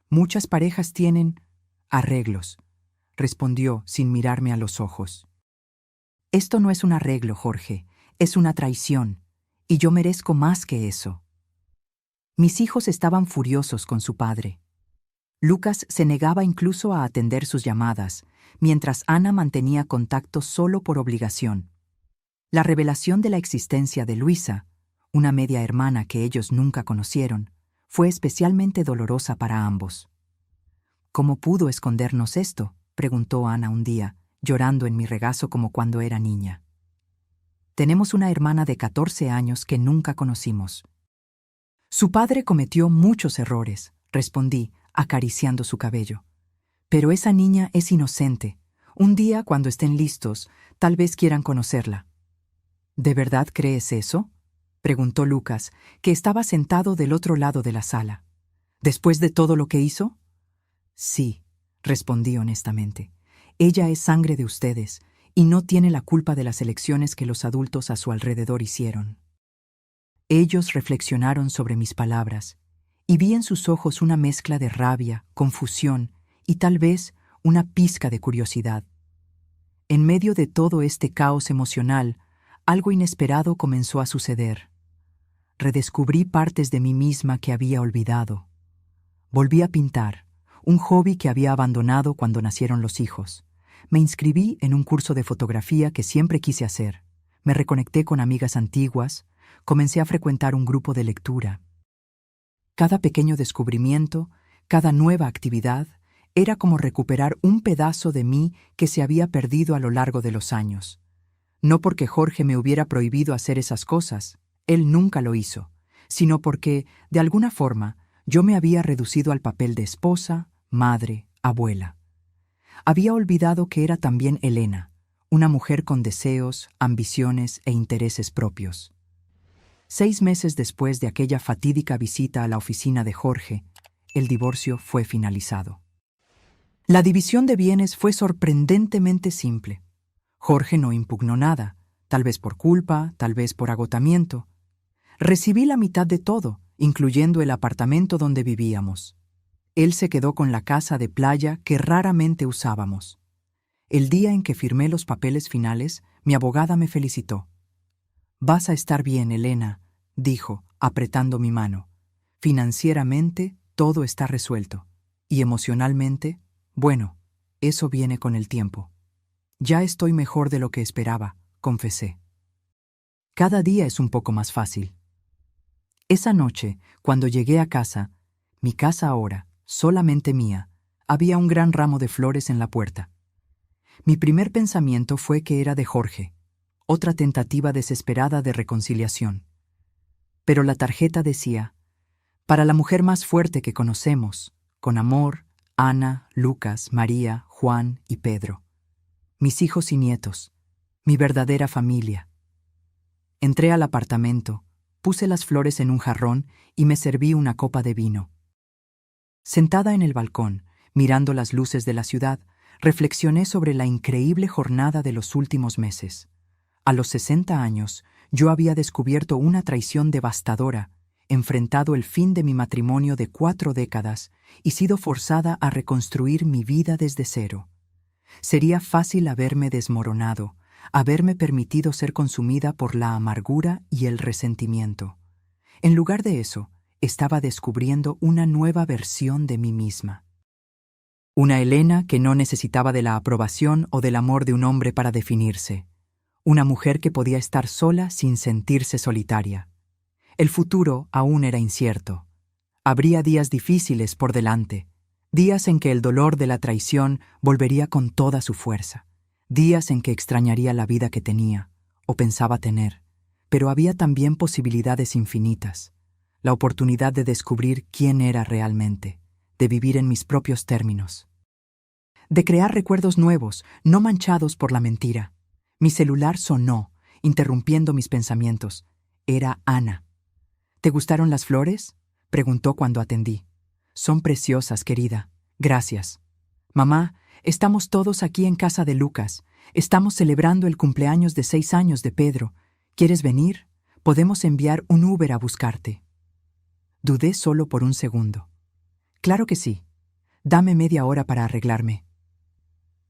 «Muchas parejas tienen arreglos», respondió sin mirarme a los ojos. «Esto no es un arreglo, Jorge, es una traición, y yo merezco más que eso». Mis hijos estaban furiosos con su padre. Lucas se negaba incluso a atender sus llamadas, mientras Ana mantenía contacto solo por obligación. La revelación de la existencia de Luisa, una media hermana que ellos nunca conocieron, fue especialmente dolorosa para ambos. «¿Cómo pudo escondernos esto?», preguntó Ana un día, llorando en mi regazo como cuando era niña. «Tenemos una hermana de 14 años que nunca conocimos». «Su padre cometió muchos errores», respondí, acariciando su cabello. «Pero esa niña es inocente. Un día, cuando estén listos, tal vez quieran conocerla». «¿De verdad crees eso?», preguntó Lucas, que estaba sentado del otro lado de la sala. «¿Después de todo lo que hizo?». «Sí», respondí honestamente. «Ella es sangre de ustedes y no tiene la culpa de las elecciones que los adultos a su alrededor hicieron». Ellos reflexionaron sobre mis palabras, y vi en sus ojos una mezcla de rabia, confusión y tal vez una pizca de curiosidad. En medio de todo este caos emocional, algo inesperado comenzó a suceder. Redescubrí partes de mí misma que había olvidado. Volví a pintar, un hobby que había abandonado cuando nacieron los hijos. Me inscribí en un curso de fotografía que siempre quise hacer. Me reconecté con amigas antiguas, comencé a frecuentar un grupo de lectura. Cada pequeño descubrimiento, cada nueva actividad, era como recuperar un pedazo de mí que se había perdido a lo largo de los años. No porque Jorge me hubiera prohibido hacer esas cosas, él nunca lo hizo, sino porque, de alguna forma, yo me había reducido al papel de esposa, madre, abuela. Había olvidado que era también Elena, una mujer con deseos, ambiciones e intereses propios. 6 meses después de aquella fatídica visita a la oficina de Jorge, el divorcio fue finalizado. La división de bienes fue sorprendentemente simple. Jorge no impugnó nada, tal vez por culpa, tal vez por agotamiento. Recibí la mitad de todo, incluyendo el apartamento donde vivíamos. Él se quedó con la casa de playa que raramente usábamos. El día en que firmé los papeles finales, mi abogada me felicitó. «Vas a estar bien, Elena», dijo, apretando mi mano. «Financieramente, todo está resuelto. Y emocionalmente, bueno, eso viene con el tiempo». «Ya estoy mejor de lo que esperaba», confesé. Cada día es un poco más fácil. Esa noche, cuando llegué a casa, mi casa ahora, solamente mía, había un gran ramo de flores en la puerta. Mi primer pensamiento fue que era de Jorge, otra tentativa desesperada de reconciliación. Pero la tarjeta decía: para la mujer más fuerte que conocemos, con amor, Ana, Lucas, María, Juan y Pedro. Mis hijos y nietos, mi verdadera familia. Entré al apartamento, puse las flores en un jarrón y me serví una copa de vino. Sentada en el balcón, mirando las luces de la ciudad, reflexioné sobre la increíble jornada de los últimos meses. A los 60 años, yo había descubierto una traición devastadora, enfrentado el fin de mi matrimonio de 4 décadas y sido forzada a reconstruir mi vida desde cero. Sería fácil haberme desmoronado, haberme permitido ser consumida por la amargura y el resentimiento. En lugar de eso, estaba descubriendo una nueva versión de mí misma. Una Elena que no necesitaba de la aprobación o del amor de un hombre para definirse. Una mujer que podía estar sola sin sentirse solitaria. El futuro aún era incierto. Habría días difíciles por delante, días en que el dolor de la traición volvería con toda su fuerza, días en que extrañaría la vida que tenía, o pensaba tener, pero había también posibilidades infinitas, la oportunidad de descubrir quién era realmente, de vivir en mis propios términos, de crear recuerdos nuevos, no manchados por la mentira. Mi celular sonó, interrumpiendo mis pensamientos. Era Ana. ¿Te gustaron las flores?, preguntó cuando atendí. Son preciosas, querida. Gracias. Mamá, estamos todos aquí en casa de Lucas. Estamos celebrando el cumpleaños de 6 años de Pedro. ¿Quieres venir? Podemos enviar un Uber a buscarte. Dudé solo por un segundo. Claro que sí. Dame media hora para arreglarme.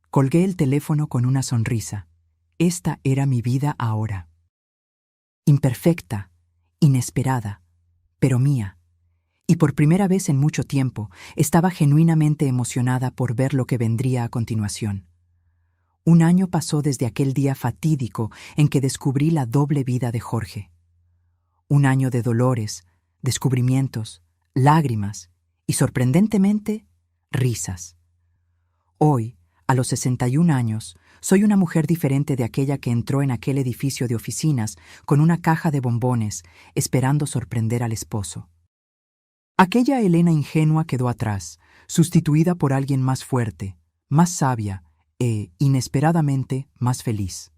Colgué el teléfono con una sonrisa. Esta era mi vida ahora. Imperfecta, inesperada, pero mía. Y por primera vez en mucho tiempo estaba genuinamente emocionada por ver lo que vendría a continuación. Un año pasó desde aquel día fatídico en que descubrí la doble vida de Jorge. Un año de dolores, descubrimientos, lágrimas y, sorprendentemente, risas. Hoy, a los 61 años, soy una mujer diferente de aquella que entró en aquel edificio de oficinas con una caja de bombones, esperando sorprender al esposo. Aquella Elena ingenua quedó atrás, sustituida por alguien más fuerte, más sabia e, inesperadamente, más feliz.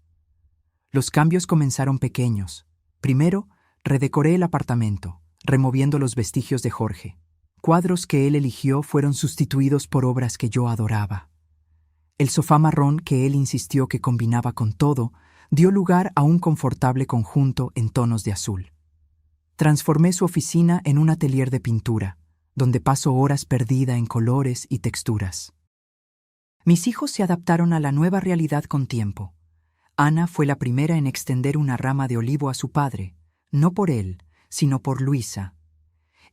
Los cambios comenzaron pequeños. Primero, redecoré el apartamento, removiendo los vestigios de Jorge. Cuadros que él eligió fueron sustituidos por obras que yo adoraba. El sofá marrón que él insistió que combinaba con todo dio lugar a un confortable conjunto en tonos de azul. Transformé su oficina en un atelier de pintura, donde paso horas perdida en colores y texturas. Mis hijos se adaptaron a la nueva realidad con tiempo. Ana fue la primera en extender una rama de olivo a su padre, no por él, sino por Luisa.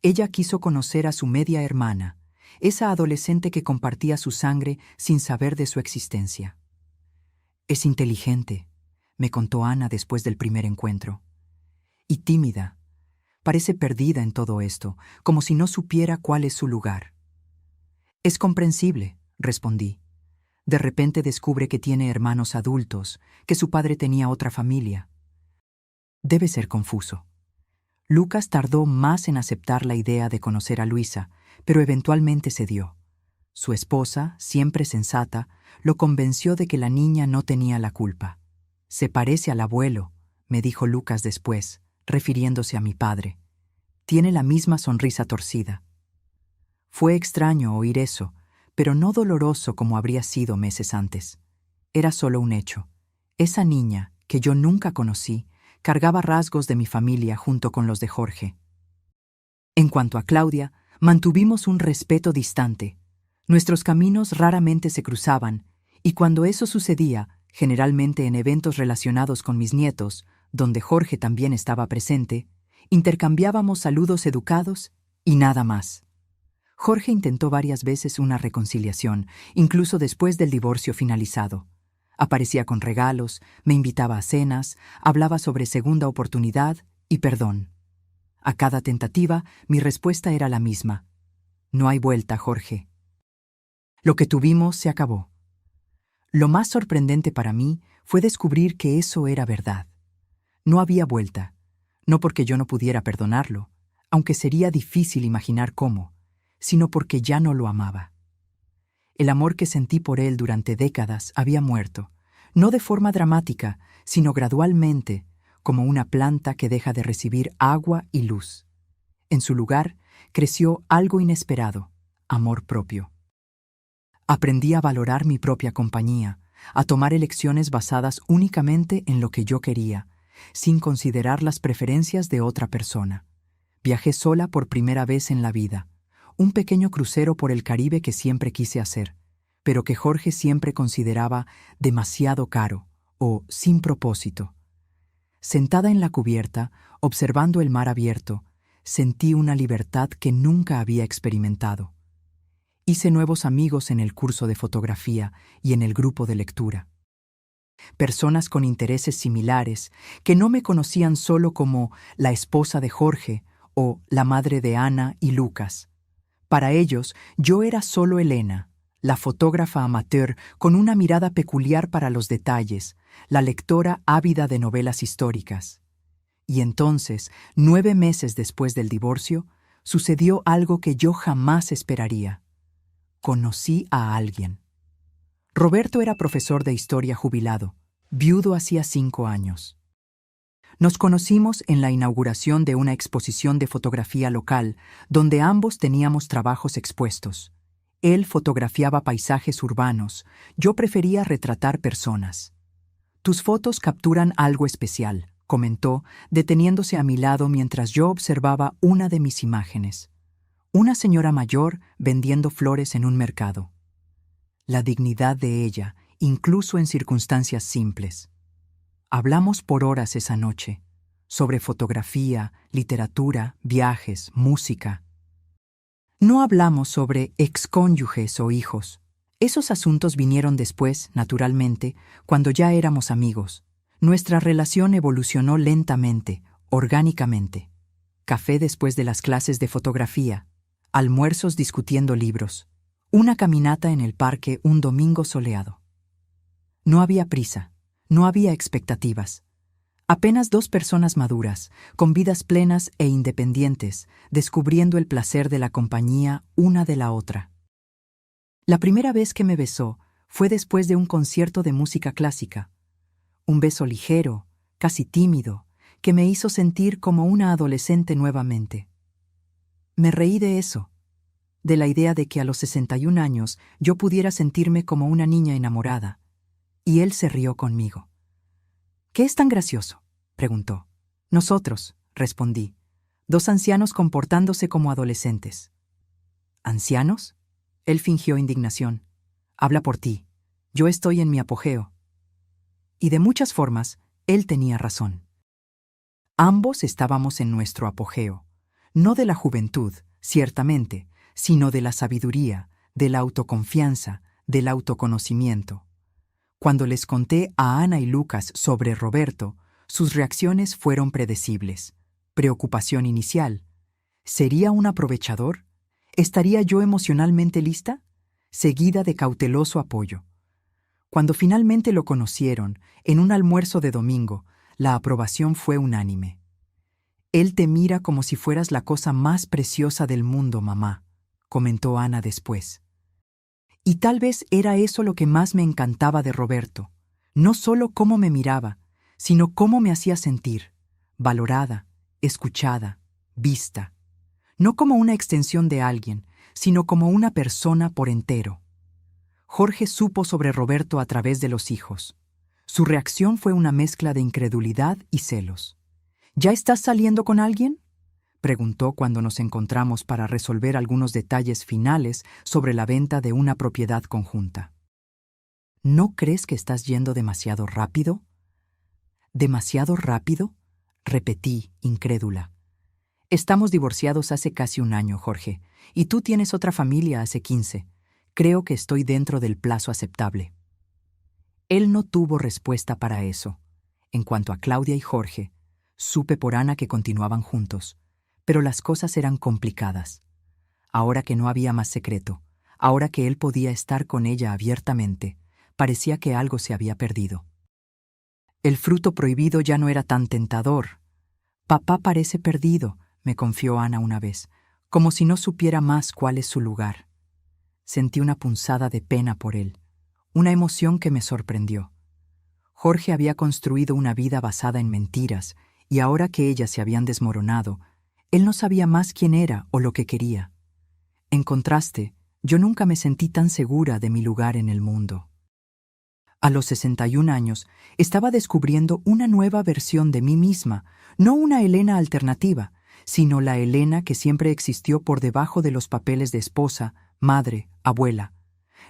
Ella quiso conocer a su media hermana, esa adolescente que compartía su sangre sin saber de su existencia. Es inteligente, me contó Ana después del primer encuentro. Y tímida. Parece perdida en todo esto, como si no supiera cuál es su lugar. Es comprensible, respondí. De repente descubre que tiene hermanos adultos, que su padre tenía otra familia. Debe ser confuso. Lucas tardó más en aceptar la idea de conocer a Luisa, pero eventualmente cedió. Su esposa, siempre sensata, lo convenció de que la niña no tenía la culpa. Se parece al abuelo, me dijo Lucas después, refiriéndose a mi padre. Tiene la misma sonrisa torcida. Fue extraño oír eso, pero no doloroso como habría sido meses antes. Era solo un hecho. Esa niña, que yo nunca conocí, cargaba rasgos de mi familia junto con los de Jorge. En cuanto a Claudia, mantuvimos un respeto distante. Nuestros caminos raramente se cruzaban, y cuando eso sucedía, generalmente en eventos relacionados con mis nietos, donde Jorge también estaba presente, intercambiábamos saludos educados y nada más. Jorge intentó varias veces una reconciliación, incluso después del divorcio finalizado. Aparecía con regalos, me invitaba a cenas, hablaba sobre segunda oportunidad y perdón. A cada tentativa, mi respuesta era la misma. No hay vuelta, Jorge. Lo que tuvimos se acabó. Lo más sorprendente para mí fue descubrir que eso era verdad. No había vuelta, no porque yo no pudiera perdonarlo, aunque sería difícil imaginar cómo, sino porque ya no lo amaba. El amor que sentí por él durante décadas había muerto, no de forma dramática, sino gradualmente, como una planta que deja de recibir agua y luz. En su lugar, creció algo inesperado, amor propio. Aprendí a valorar mi propia compañía, a tomar elecciones basadas únicamente en lo que yo quería, sin considerar las preferencias de otra persona. Viajé sola por primera vez en la vida, un pequeño crucero por el Caribe que siempre quise hacer, pero que Jorge siempre consideraba demasiado caro o sin propósito. Sentada en la cubierta, observando el mar abierto, sentí una libertad que nunca había experimentado. Hice nuevos amigos en el curso de fotografía y en el grupo de lectura. Personas con intereses similares que no me conocían solo como la esposa de Jorge o la madre de Ana y Lucas. Para ellos, yo era solo Elena, la fotógrafa amateur con una mirada peculiar para los detalles, la lectora ávida de novelas históricas. Y entonces, 9 meses después del divorcio, sucedió algo que yo jamás esperaría. Conocí a alguien. Roberto era profesor de historia jubilado, viudo hacía 5 años. Nos conocimos en la inauguración de una exposición de fotografía local, donde ambos teníamos trabajos expuestos. Él fotografiaba paisajes urbanos, yo prefería retratar personas. «Tus fotos capturan algo especial», comentó, deteniéndose a mi lado mientras yo observaba una de mis imágenes. Una señora mayor vendiendo flores en un mercado. La dignidad de ella, incluso en circunstancias simples. Hablamos por horas esa noche, sobre fotografía, literatura, viajes, música. No hablamos sobre excónyuges o hijos. Esos asuntos vinieron después, naturalmente, cuando ya éramos amigos. Nuestra relación evolucionó lentamente, orgánicamente. Café después de las clases de fotografía, almuerzos discutiendo libros, una caminata en el parque un domingo soleado. No había prisa, no había expectativas. Apenas 2 personas maduras, con vidas plenas e independientes, descubriendo el placer de la compañía una de la otra. La primera vez que me besó fue después de un concierto de música clásica. Un beso ligero, casi tímido, que me hizo sentir como una adolescente nuevamente. Me reí de eso, de la idea de que a los 61 años yo pudiera sentirme como una niña enamorada, y él se rió conmigo. «¿Qué es tan gracioso?», preguntó. «Nosotros», respondí, 2 ancianos comportándose como adolescentes. «¿Ancianos?», él fingió indignación. «Habla por ti. Yo estoy en mi apogeo». Y de muchas formas, él tenía razón. Ambos estábamos en nuestro apogeo, no de la juventud, ciertamente, sino de la sabiduría, de la autoconfianza, del autoconocimiento. Cuando les conté a Ana y Lucas sobre Roberto, sus reacciones fueron predecibles. Preocupación inicial. ¿Sería un aprovechador? ¿Estaría yo emocionalmente lista? Seguida de cauteloso apoyo. Cuando finalmente lo conocieron, en un almuerzo de domingo, la aprobación fue unánime. «Él te mira como si fueras la cosa más preciosa del mundo, mamá», comentó Ana después. Y tal vez era eso lo que más me encantaba de Roberto, no solo cómo me miraba, sino cómo me hacía sentir, valorada, escuchada, vista, no como una extensión de alguien, sino como una persona por entero. Jorge supo sobre Roberto a través de los hijos. Su reacción fue una mezcla de incredulidad y celos. «¿Ya estás saliendo con alguien?», preguntó cuando nos encontramos para resolver algunos detalles finales sobre la venta de una propiedad conjunta. «¿No crees que estás yendo demasiado rápido?». «¿Demasiado rápido?», repetí, incrédula. «Estamos divorciados hace casi 1 año, Jorge, y tú tienes otra familia hace 15. Creo que estoy dentro del plazo aceptable». Él no tuvo respuesta para eso. En cuanto a Claudia y Jorge, supe por Ana que continuaban juntos, pero las cosas eran complicadas. Ahora que no había más secreto, ahora que él podía estar con ella abiertamente, parecía que algo se había perdido. El fruto prohibido ya no era tan tentador. Papá parece perdido, me confió Ana una vez, como si no supiera más cuál es su lugar. Sentí una punzada de pena por él, una emoción que me sorprendió. Jorge había construido una vida basada en mentiras, y ahora que ellas se habían desmoronado, él no sabía más quién era o lo que quería. En contraste, yo nunca me sentí tan segura de mi lugar en el mundo. A los 61 años, estaba descubriendo una nueva versión de mí misma, no una Elena alternativa, sino la Elena que siempre existió por debajo de los papeles de esposa, madre, abuela.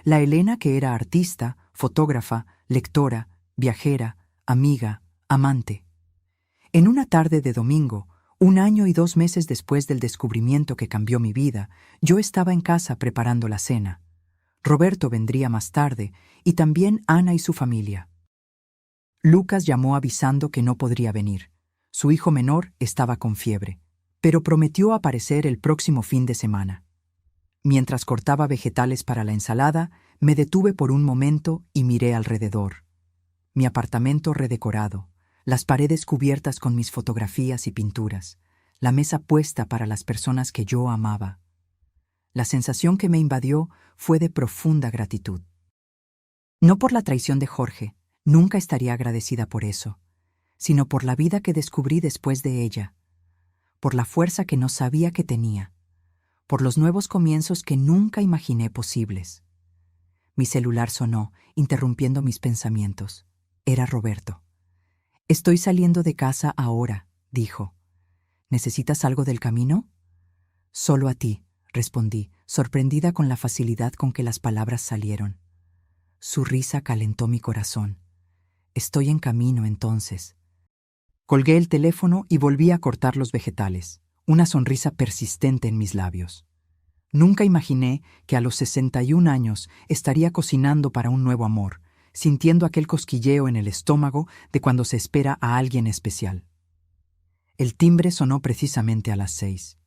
La Elena que era artista, fotógrafa, lectora, viajera, amiga, amante. En una tarde de domingo, 1 año y 2 meses después del descubrimiento que cambió mi vida, yo estaba en casa preparando la cena. Roberto vendría más tarde, y también Ana y su familia. Lucas llamó avisando que no podría venir. Su hijo menor estaba con fiebre, pero prometió aparecer el próximo fin de semana. Mientras cortaba vegetales para la ensalada, me detuve por un momento y miré alrededor. Mi apartamento redecorado, las paredes cubiertas con mis fotografías y pinturas, la mesa puesta para las personas que yo amaba. La sensación que me invadió fue de profunda gratitud. No por la traición de Jorge, nunca estaría agradecida por eso, sino por la vida que descubrí después de ella, por la fuerza que no sabía que tenía, por los nuevos comienzos que nunca imaginé posibles. Mi celular sonó, interrumpiendo mis pensamientos. Era Roberto. «Estoy saliendo de casa ahora», dijo. «¿Necesitas algo del camino?» «Solo a ti», respondí, sorprendida con la facilidad con que las palabras salieron. Su risa calentó mi corazón. «Estoy en camino, entonces». Colgué el teléfono y volví a cortar los vegetales, una sonrisa persistente en mis labios. Nunca imaginé que a los 61 años estaría cocinando para un nuevo amor, sintiendo aquel cosquilleo en el estómago de cuando se espera a alguien especial. El timbre sonó precisamente a las 6.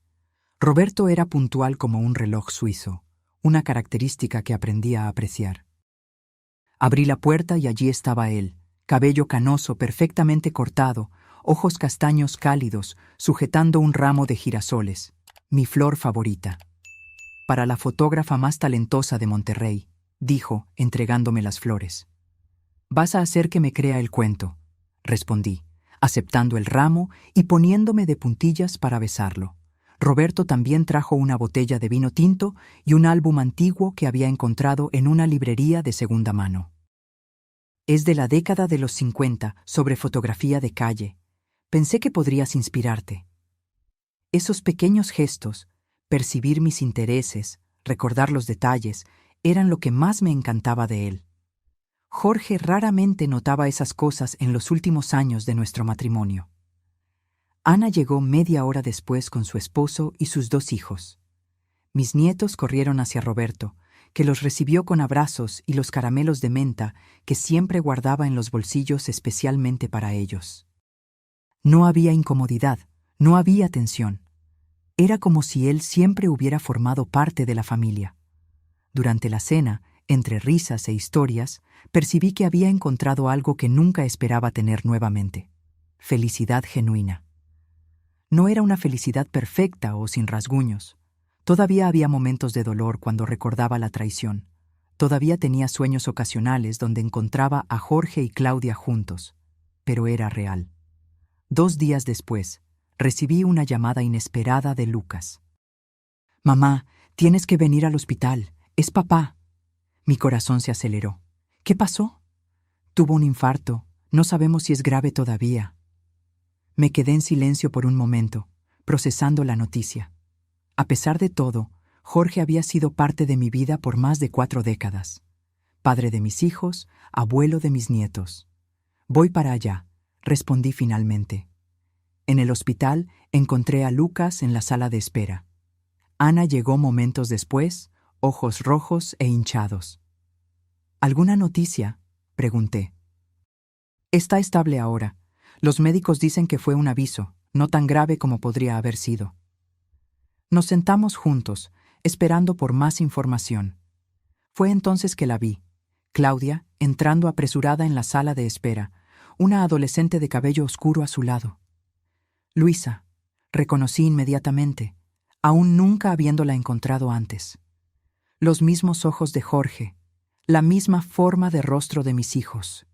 Roberto era puntual como un reloj suizo, una característica que aprendí a apreciar. Abrí la puerta y allí estaba él, cabello canoso perfectamente cortado, ojos castaños cálidos, sujetando un ramo de girasoles, mi flor favorita. «Para la fotógrafa más talentosa de Monterrey», dijo, entregándome las flores. «Vas a hacer que me crea el cuento», respondí, aceptando el ramo y poniéndome de puntillas para besarlo. Roberto también trajo una botella de vino tinto y un álbum antiguo que había encontrado en una librería de segunda mano. «Es de la década de los 50, sobre fotografía de calle. Pensé que podrías inspirarte». Esos pequeños gestos, percibir mis intereses, recordar los detalles, eran lo que más me encantaba de él. Jorge raramente notaba esas cosas en los últimos años de nuestro matrimonio. Ana llegó media hora después con su esposo y sus 2 hijos. Mis nietos corrieron hacia Roberto, que los recibió con abrazos y los caramelos de menta que siempre guardaba en los bolsillos especialmente para ellos. No había incomodidad, no había tensión. Era como si él siempre hubiera formado parte de la familia. Durante la cena, entre risas e historias, percibí que había encontrado algo que nunca esperaba tener nuevamente: felicidad genuina. No era una felicidad perfecta o sin rasguños. Todavía había momentos de dolor cuando recordaba la traición. Todavía tenía sueños ocasionales donde encontraba a Jorge y Claudia juntos. Pero era real. 2 días después, recibí una llamada inesperada de Lucas. «Mamá, tienes que venir al hospital. Es papá». Mi corazón se aceleró. «¿Qué pasó?» «Tuvo un infarto. No sabemos si es grave todavía». Me quedé en silencio por un momento, procesando la noticia. A pesar de todo, Jorge había sido parte de mi vida por más de 4 décadas. Padre de mis hijos, abuelo de mis nietos. «Voy para allá», respondí finalmente. En el hospital encontré a Lucas en la sala de espera. Ana llegó momentos después, ojos rojos e hinchados. «¿Alguna noticia?», Pregunté. Está estable ahora. Los médicos dicen que fue un aviso, no tan grave como podría haber sido. Nos sentamos juntos, esperando por más información. Fue entonces que la vi, Claudia, entrando apresurada en la sala de espera, una adolescente de cabello oscuro a su lado. Luisa, reconocí inmediatamente, aún nunca habiéndola encontrado antes. Los mismos ojos de Jorge, la misma forma de rostro de mis hijos.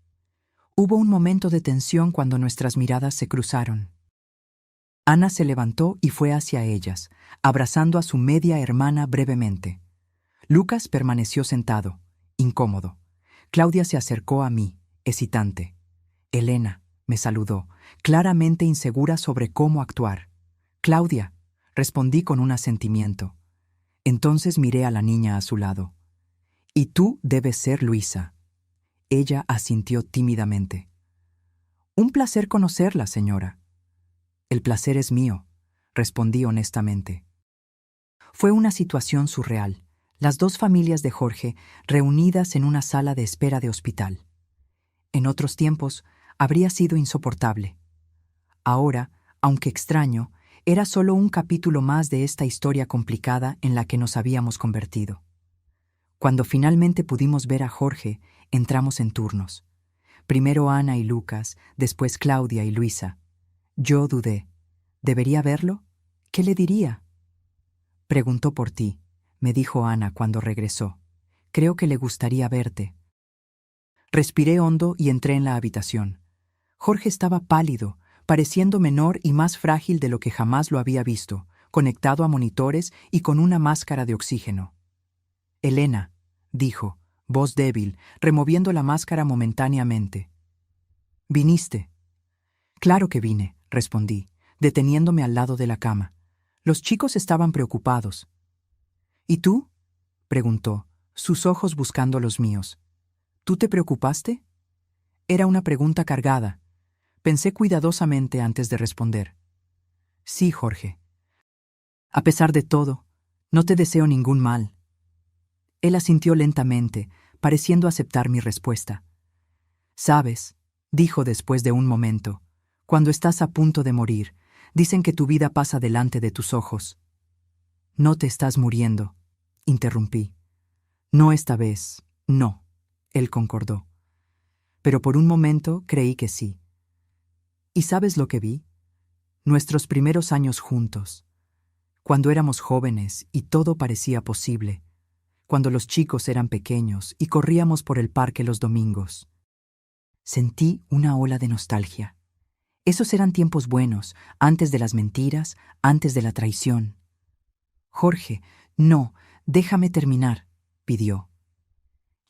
Hubo un momento de tensión cuando nuestras miradas se cruzaron. Ana se levantó y fue hacia ellas, abrazando a su media hermana brevemente. Lucas permaneció sentado, incómodo. Claudia se acercó a mí, hesitante. Elena, me saludó, claramente insegura sobre cómo actuar. Claudia, respondí con un asentimiento. Entonces miré a la niña a su lado. Y tú debes ser Luisa. Ella asintió tímidamente. Un placer conocerla, señora. El placer es mío, respondí honestamente. Fue una situación surreal. Las dos familias de Jorge reunidas en una sala de espera de hospital. En otros tiempos habría sido insoportable. Ahora, aunque extraño, era solo un capítulo más de esta historia complicada en la que nos habíamos convertido. Cuando finalmente pudimos ver a Jorge, entramos en turnos. Primero Ana y Lucas, después Claudia y Luisa. Yo dudé. ¿Debería verlo? ¿Qué le diría? Preguntó por ti, me dijo Ana cuando regresó. Creo que le gustaría verte. Respiré hondo y entré en la habitación. Jorge estaba pálido, pareciendo menor y más frágil de lo que jamás lo había visto, conectado a monitores y con una máscara de oxígeno. Elena, dijo, voz débil, removiendo la máscara momentáneamente. ¿Viniste? Claro que vine, respondí, deteniéndome al lado de la cama. Los chicos estaban preocupados. ¿Y tú? Preguntó, sus ojos buscando los míos. ¿Tú te preocupaste? Era una pregunta cargada. Pensé cuidadosamente antes de responder. Sí, Jorge. A pesar de todo, no te deseo ningún mal. Él asintió lentamente, pareciendo aceptar mi respuesta. Sabes, dijo después de un momento, cuando estás a punto de morir, dicen que tu vida pasa delante de tus ojos. No te estás muriendo, interrumpí. No esta vez, no, él concordó. Pero por un momento creí que sí. ¿Y sabes lo que vi? Nuestros primeros años juntos, cuando éramos jóvenes y todo parecía posible, cuando los chicos eran pequeños y corríamos por el parque los domingos. Sentí una ola de nostalgia. Esos eran tiempos buenos, antes de las mentiras, antes de la traición. Jorge, no, déjame terminar, pidió.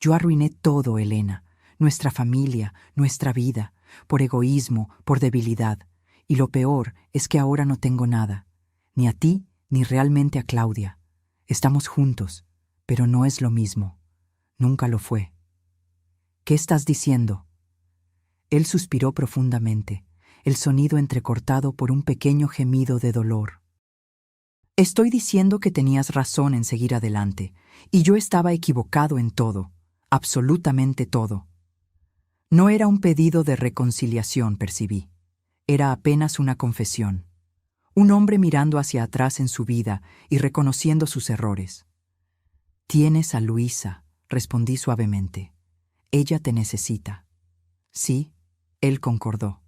Yo arruiné todo, Elena, nuestra familia, nuestra vida, por egoísmo, por debilidad. Y lo peor es que ahora no tengo nada, ni a ti, ni realmente a Claudia. Estamos juntos, pero no es lo mismo. Nunca lo fue. ¿Qué estás diciendo? Él suspiró profundamente, el sonido entrecortado por un pequeño gemido de dolor. Estoy diciendo que tenías razón en seguir adelante, y yo estaba equivocado en todo, absolutamente todo. No era un pedido de reconciliación, percibí. Era apenas una confesión. Un hombre mirando hacia atrás en su vida y reconociendo sus errores. Tienes a Luisa, respondí suavemente. Ella te necesita. Sí, él concordó.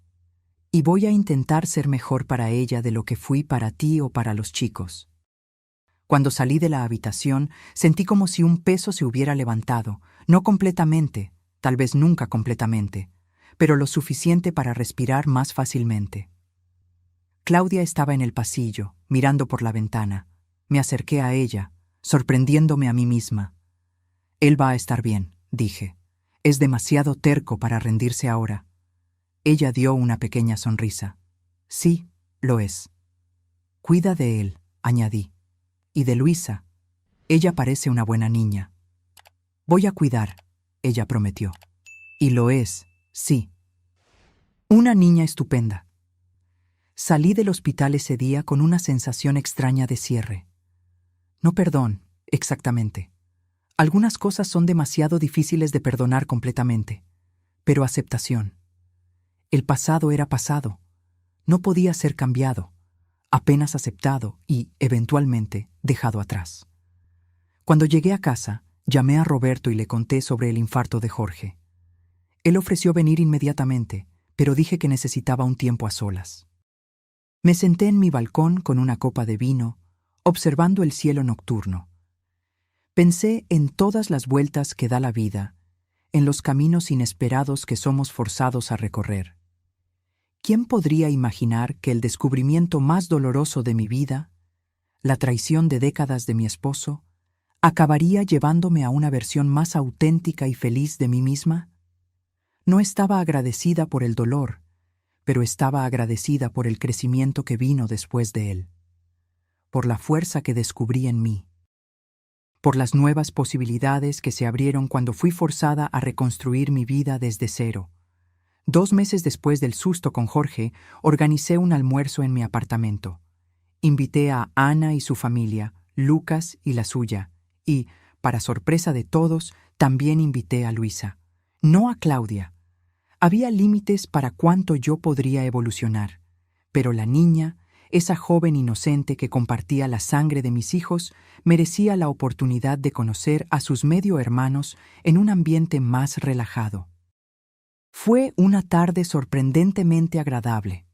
Y voy a intentar ser mejor para ella de lo que fui para ti o para los chicos. Cuando salí de la habitación, sentí como si un peso se hubiera levantado, no completamente, tal vez nunca completamente, pero lo suficiente para respirar más fácilmente. Claudia estaba en el pasillo, mirando por la ventana. Me acerqué a ella, sorprendiéndome a mí misma. Él va a estar bien, dije. Es demasiado terco para rendirse ahora. Ella dio una pequeña sonrisa. Sí, lo es. Cuida de él, añadí. Y de Luisa. Ella parece una buena niña. Voy a cuidar, ella prometió. Y lo es, sí. Una niña estupenda. Salí del hospital ese día con una sensación extraña de cierre. No perdón, exactamente. Algunas cosas son demasiado difíciles de perdonar completamente. pero aceptación. El pasado era pasado, no podía ser cambiado, apenas aceptado y, eventualmente, dejado atrás. Cuando llegué a casa, llamé a Roberto y le conté sobre el infarto de Jorge. Él ofreció venir inmediatamente, pero dije que necesitaba un tiempo a solas. Me senté en mi balcón con una copa de vino, observando el cielo nocturno. Pensé en todas las vueltas que da la vida, en los caminos inesperados que somos forzados a recorrer. ¿Quién podría imaginar que el descubrimiento más doloroso de mi vida, la traición de décadas de mi esposo, acabaría llevándome a una versión más auténtica y feliz de mí misma? No estaba agradecida por el dolor, pero estaba agradecida por el crecimiento que vino después de él, por la fuerza que descubrí en mí, por las nuevas posibilidades que se abrieron cuando fui forzada a reconstruir mi vida desde cero. 2 meses después del susto con Jorge, organicé un almuerzo en mi apartamento. Invité a Ana y su familia, Lucas y la suya, y, para sorpresa de todos, también invité a Luisa. No a Claudia. Había límites para cuánto yo podría evolucionar, pero la niña, esa joven inocente que compartía la sangre de mis hijos, merecía la oportunidad de conocer a sus medio hermanos en un ambiente más relajado. Fue una tarde sorprendentemente agradable.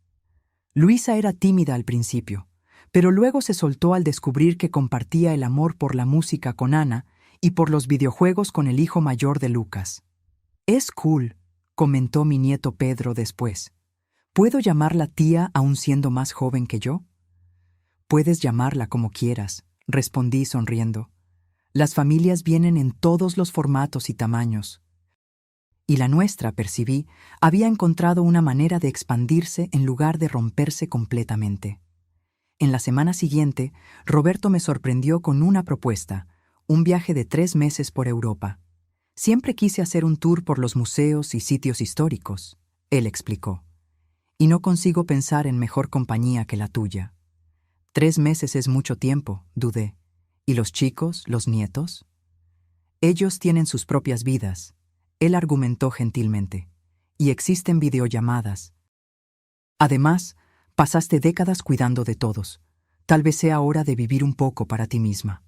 Luisa era tímida al principio, pero luego se soltó al descubrir que compartía el amor por la música con Ana y por los videojuegos con el hijo mayor de Lucas. «Es cool», comentó mi nieto Pedro después. «¿Puedo llamarla tía aún siendo más joven que yo?» «Puedes llamarla como quieras», respondí sonriendo. «Las familias vienen en todos los formatos y tamaños». Y la nuestra, percibí, había encontrado una manera de expandirse en lugar de romperse completamente. En la semana siguiente, Roberto me sorprendió con una propuesta, un viaje de 3 meses por Europa. «Siempre quise hacer un tour por los museos y sitios históricos», él explicó. «Y no consigo pensar en mejor compañía que la tuya». 3 meses es mucho tiempo, dudé. ¿Y los chicos, los nietos? «Ellos tienen sus propias vidas», él argumentó gentilmente. «Y existen videollamadas. Además, pasaste décadas cuidando de todos. Tal vez sea hora de vivir un poco para ti misma».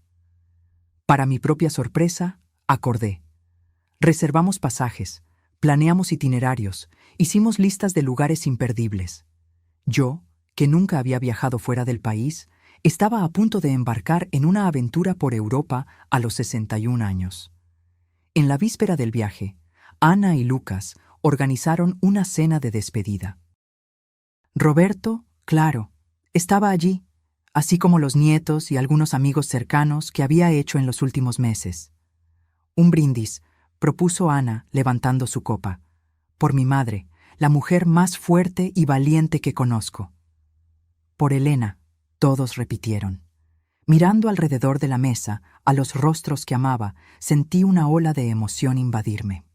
Para mi propia sorpresa, acordé. Reservamos pasajes, planeamos itinerarios, hicimos listas de lugares imperdibles. Yo, que nunca había viajado fuera del país, estaba a punto de embarcar en una aventura por Europa a los 61 años. En la víspera del viaje, Ana y Lucas organizaron una cena de despedida. Roberto, claro, estaba allí, así como los nietos y algunos amigos cercanos que había hecho en los últimos meses. «Un brindis», propuso Ana, levantando su copa. «Por mi madre, la mujer más fuerte y valiente que conozco». «Por Elena», todos repitieron. Mirando alrededor de la mesa, a los rostros que amaba, sentí una ola de emoción invadirme.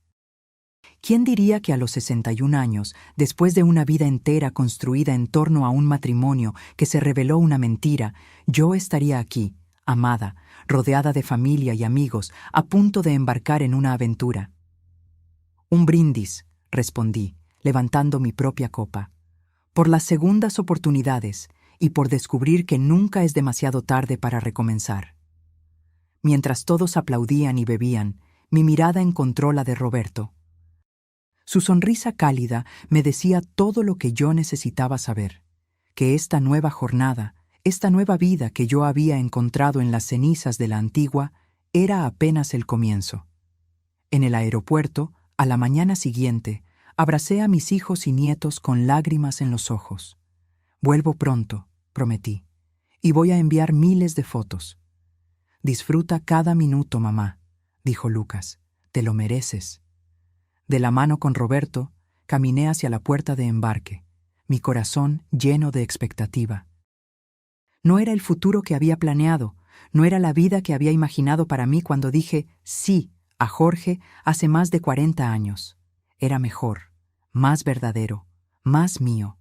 ¿Quién diría que a los 61 años, después de una vida entera construida en torno a un matrimonio que se reveló una mentira, yo estaría aquí, amada, rodeada de familia y amigos, a punto de embarcar en una aventura? «Un brindis», respondí, levantando mi propia copa. «Por las segundas oportunidades y por descubrir que nunca es demasiado tarde para recomenzar». Mientras todos aplaudían y bebían, mi mirada encontró la de Roberto. Su sonrisa cálida me decía todo lo que yo necesitaba saber, que esta nueva jornada, esta nueva vida que yo había encontrado en las cenizas de la antigua, era apenas el comienzo. En el aeropuerto, a la mañana siguiente, abracé a mis hijos y nietos con lágrimas en los ojos. «Vuelvo pronto», prometí, «y voy a enviar miles de fotos». «Disfruta cada minuto, mamá», dijo Lucas. «Te lo mereces». De la mano con Roberto, caminé hacia la puerta de embarque, mi corazón lleno de expectativa. No era el futuro que había planeado, no era la vida que había imaginado para mí cuando dije sí a Jorge hace más de 40 años. Era mejor, más verdadero, más mío.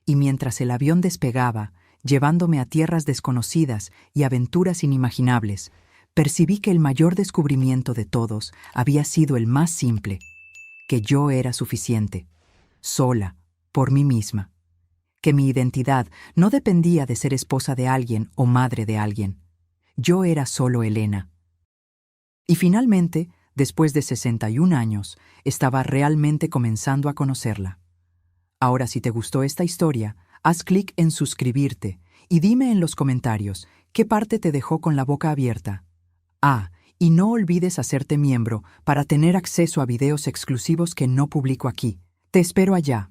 Y mientras el avión despegaba, llevándome a tierras desconocidas y aventuras inimaginables, percibí que el mayor descubrimiento de todos había sido el más simple, que yo era suficiente, sola, por mí misma, que mi identidad no dependía de ser esposa de alguien o madre de alguien. Yo era solo Elena. Y finalmente, después de 61 años, estaba realmente comenzando a conocerla. Ahora, si te gustó esta historia, haz clic en suscribirte y dime en los comentarios qué parte te dejó con la boca abierta. Y no olvides hacerte miembro para tener acceso a videos exclusivos que no publico aquí. Te espero allá.